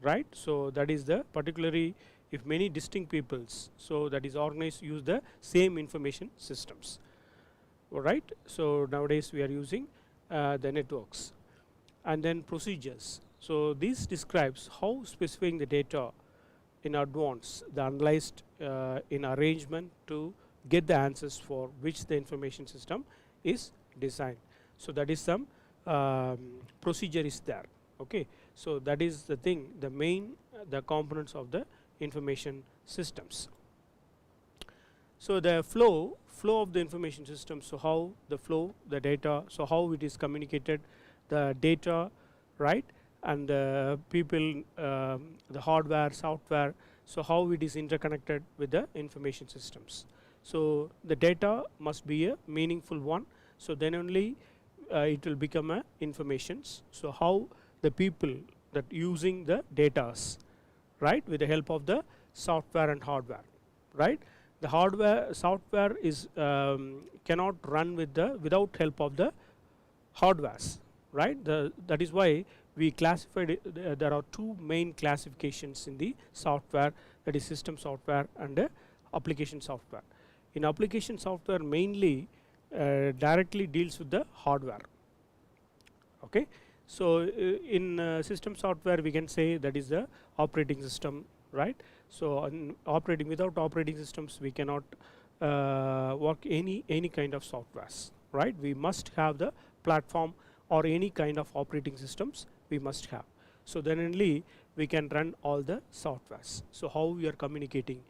right? So that is the particularly if many distinct peoples, so that is organized use the same information systems, alright. So nowadays we are using the networks. And then procedures. So this describes how specifying the data in advance, the analyzed in arrangement to get the answers for which the information system is designed. So that is some procedure is there, okay. So that is the thing, the main the components of the information systems. So the flow of the information system, so how the flow, the data, so how it is communicated, the data, right, and the people, the hardware, software, so how it is interconnected with the information systems. So the data must be a meaningful one, so then only it will become a informations. So how the people that using the datas, right, with the help of the software and hardware, right. The hardware software is cannot run with the without help of the hardwares, right. That is why we classified it, there are two main classifications in the software, that is system software and application software. In application software mainly directly deals with the hardware, okay. So in system software we can say that is the operating system, right. So without operating systems we cannot work any kind of softwares, right. We must have the platform or any kind of operating systems we must have. So then only we can run all the softwares. So how we are communicating,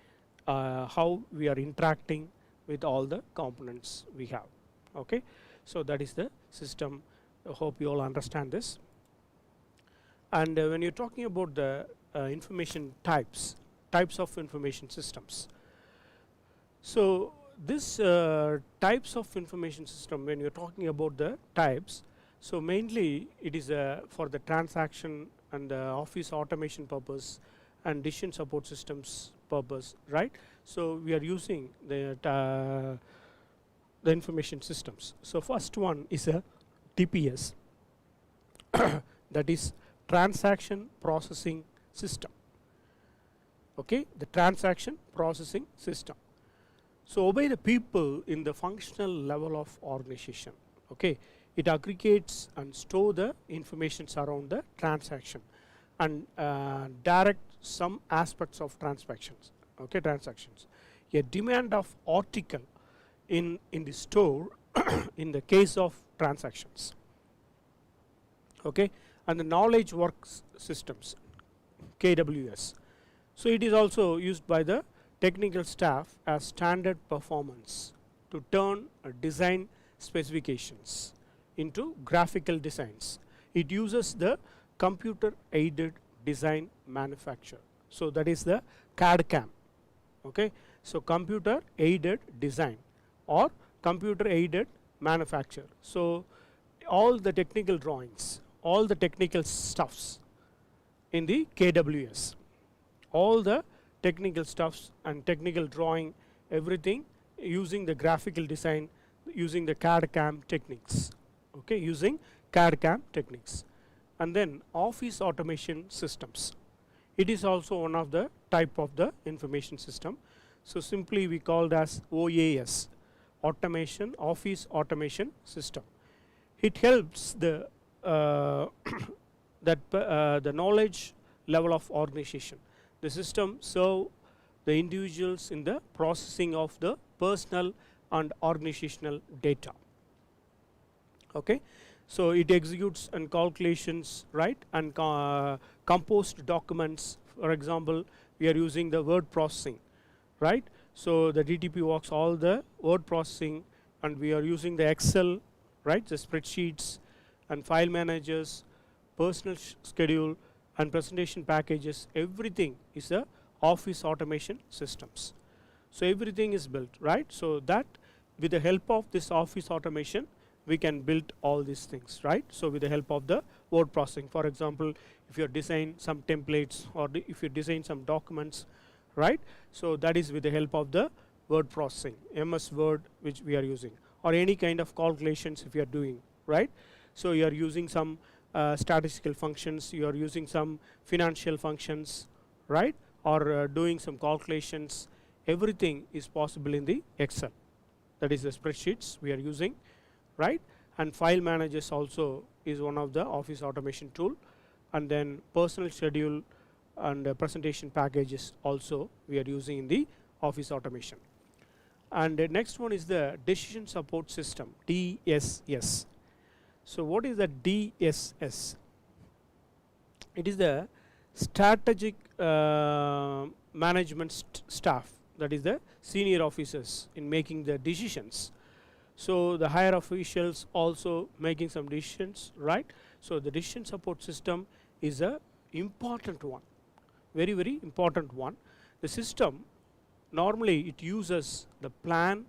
how we are interacting with all the components we have, okay. So that is the system. I hope you all understand this. And when you're talking about the information types of information systems, so this types of information system, when you're talking about the types, so mainly it is for the transaction and the office automation purpose and decision support systems purpose, right. So we are using the information systems. So first one is a TPS that is transaction processing system, okay, the transaction processing system. So obey the people in the functional level of organization, okay. It aggregates and store the information around the transaction and direct some aspects of transactions, okay, transactions. A demand of article in the store in the case of transactions, okay, and the knowledge works systems, KWS. So it is also used by the technical staff as standard performance to turn design specifications into graphical designs. It uses the computer aided design manufacture. So that is the CAD CAM, okay. So computer aided design or computer aided manufacture. So all the technical drawings, all the technical stuffs in the KWS, all the technical stuffs and technical drawing, everything using the graphical design, using the CAD CAM techniques, okay, using CAD CAM techniques. And then office automation systems, it is also one of the type of the information system. So simply we called as OAS, automation, office automation system. It helps the the knowledge level of organization. The system serve the individuals in the processing of the personal and organizational data, okay. So it executes and calculations, right, and composed documents. For example, we are using the word processing, right. So the DTP works all the word processing, and we are using the Excel, right, the spreadsheets and file managers, personal schedule and presentation packages. Everything is a office automation systems. So everything is built, right. So that with the help of this office automation we can build all these things, right. So with the help of the word processing. For example, if you design some templates or if you design some documents, right? So that is with the help of the word processing, MS Word, which we are using, or any kind of calculations if you are doing, right? So you are using some statistical functions, you are using some financial functions, right? Or doing some calculations, everything is possible in the Excel. That is the spreadsheets we are using, right? And file managers also is one of the office automation tool, and then personal schedule and presentation packages also we are using in the office automation. And the next one is the decision support system, DSS. So what is the DSS? It is the strategic management staff, that is the senior officers in making the decisions. So the higher officials also making some decisions, right? So the decision support system is a important one, very, very important one. The system normally it uses the plan,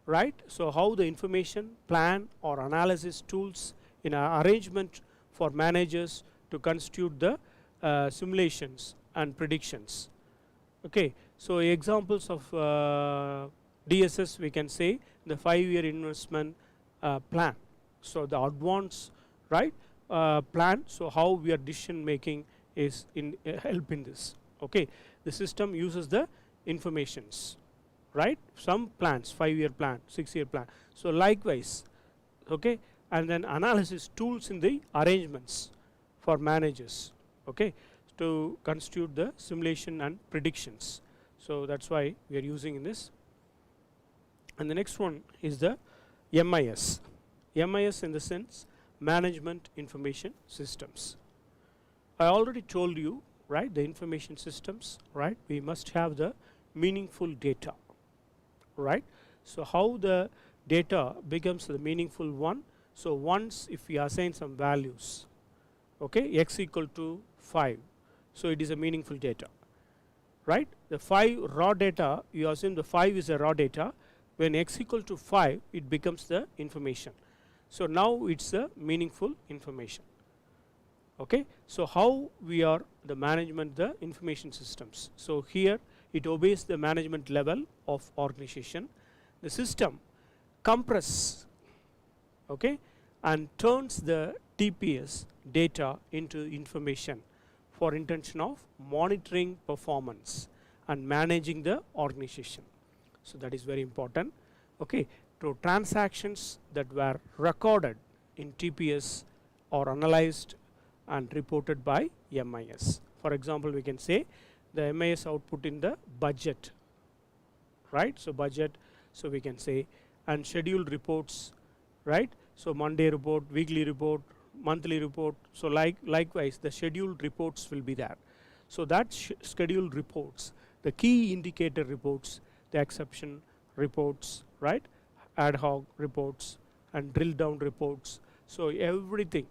right? So how the information plan or analysis tools in an arrangement for managers to constitute the simulations and predictions. Okay, so examples of DSS we can say the 5-year investment plan. So the advance, right, plan. So how we are decision making is in help in this. Okay, the system uses the informations, right? Some plans, 5-year plan, 6-year plan. So likewise, okay, and then analysis tools in the arrangements for managers, okay, to constitute the simulation and predictions. So that's why we are using in this. And the next one is the MIS. MIS in the sense management information systems. I already told you, right, the information systems, right, we must have the meaningful data, right? So how the data becomes the meaningful one? So once if we assign some values, okay, x equal to 5, so it is a meaningful data, right? The 5 raw data, you assume the 5 is a raw data. When x equal to 5, it becomes the information. So now it's a meaningful information. Okay, so how we are the management the information systems. So here it obeys the management level of organization. The system compress, okay, and turns the TPS data into information for intention of monitoring performance and managing the organization. So that is very important. Okay, so transactions that were recorded in TPS are analyzed and reported by MIS. For example, we can say the MIS output in the budget, right? So budget, so we can say, and scheduled reports, right? So Monday report, weekly report, monthly report. So likewise the scheduled reports will be there. So that scheduled reports, the key indicator reports, the exception reports, right, ad hoc reports and drill down reports. So everything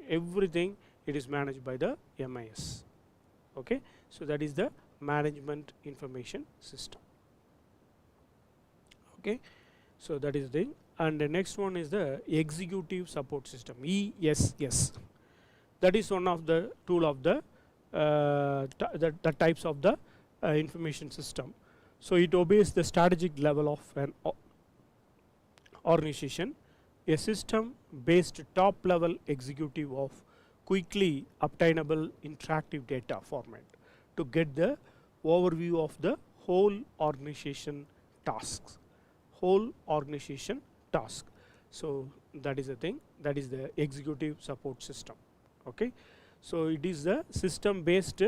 it is managed by the MIS. Okay, so that is the management information system. Okay, so that is the thing. And the next one is the executive support system, ESS. That is one of the tool of the types of the information system. So it obeys the strategic level of an organization, a system based top level executive of quickly obtainable interactive data format to get the overview of the whole organization tasks, whole organization task. So that is the thing, that is the executive support system. Okay, so it is the system based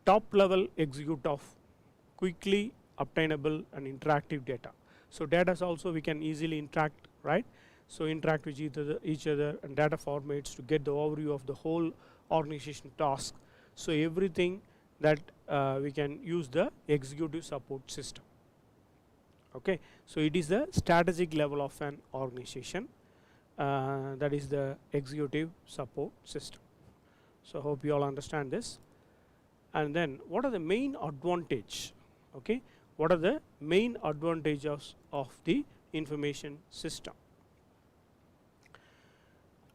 top level execute of quickly obtainable and interactive data. So data also we can easily interact, right? So interact with each other and data formats to get the overview of the whole organization task. So everything that we can use the executive support system. Okay, so it is the strategic level of an organization, that is the executive support system. So hope you all understand this. And then what are the main advantage? Okay, what are the main advantages of the information system?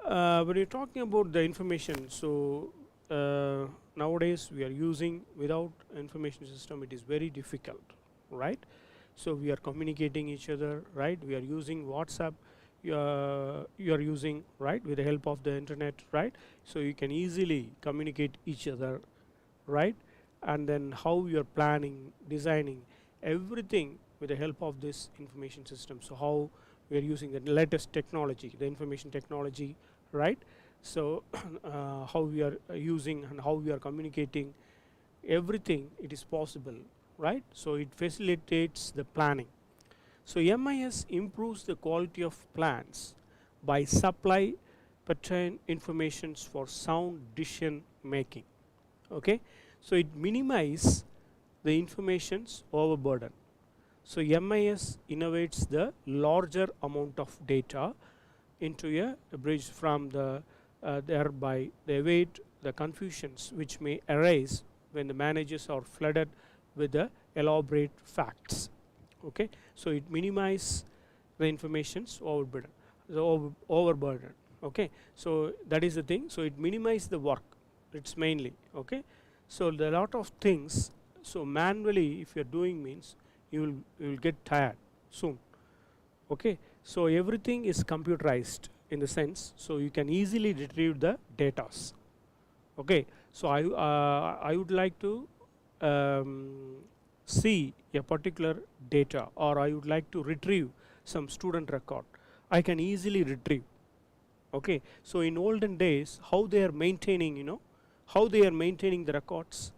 When you're talking about the information, so nowadays we are using, without information system it is very difficult, right? So we are communicating each other, right? We are using WhatsApp, you are using, right, with the help of the internet, right? So you can easily communicate each other, right? And then how you are planning, designing everything with the help of this information system. So how we are using the latest technology, the information technology, right? So how we are using and how we are communicating, everything it is possible, right? So it facilitates the planning. So MIS improves the quality of plans by supply pattern informations for sound decision making. Okay, so it minimizes the information's overburden. So MIS innovates the larger amount of data into a bridge from the thereby they evade the confusions which may arise when the managers are flooded with the elaborate facts. Okay, so it minimizes the information's overburden, overburden. Okay, so that is the thing. So it minimizes the work. It's mainly okay. So there are a lot of things. So manually, if you are doing means you will get tired soon. Okay, so everything is computerized in the sense, so you can easily retrieve the datas. Okay, so I would like to see a particular data, or I would like to retrieve some student record. I can easily retrieve. Okay, so in olden days, how they are maintaining, how they are maintaining the records,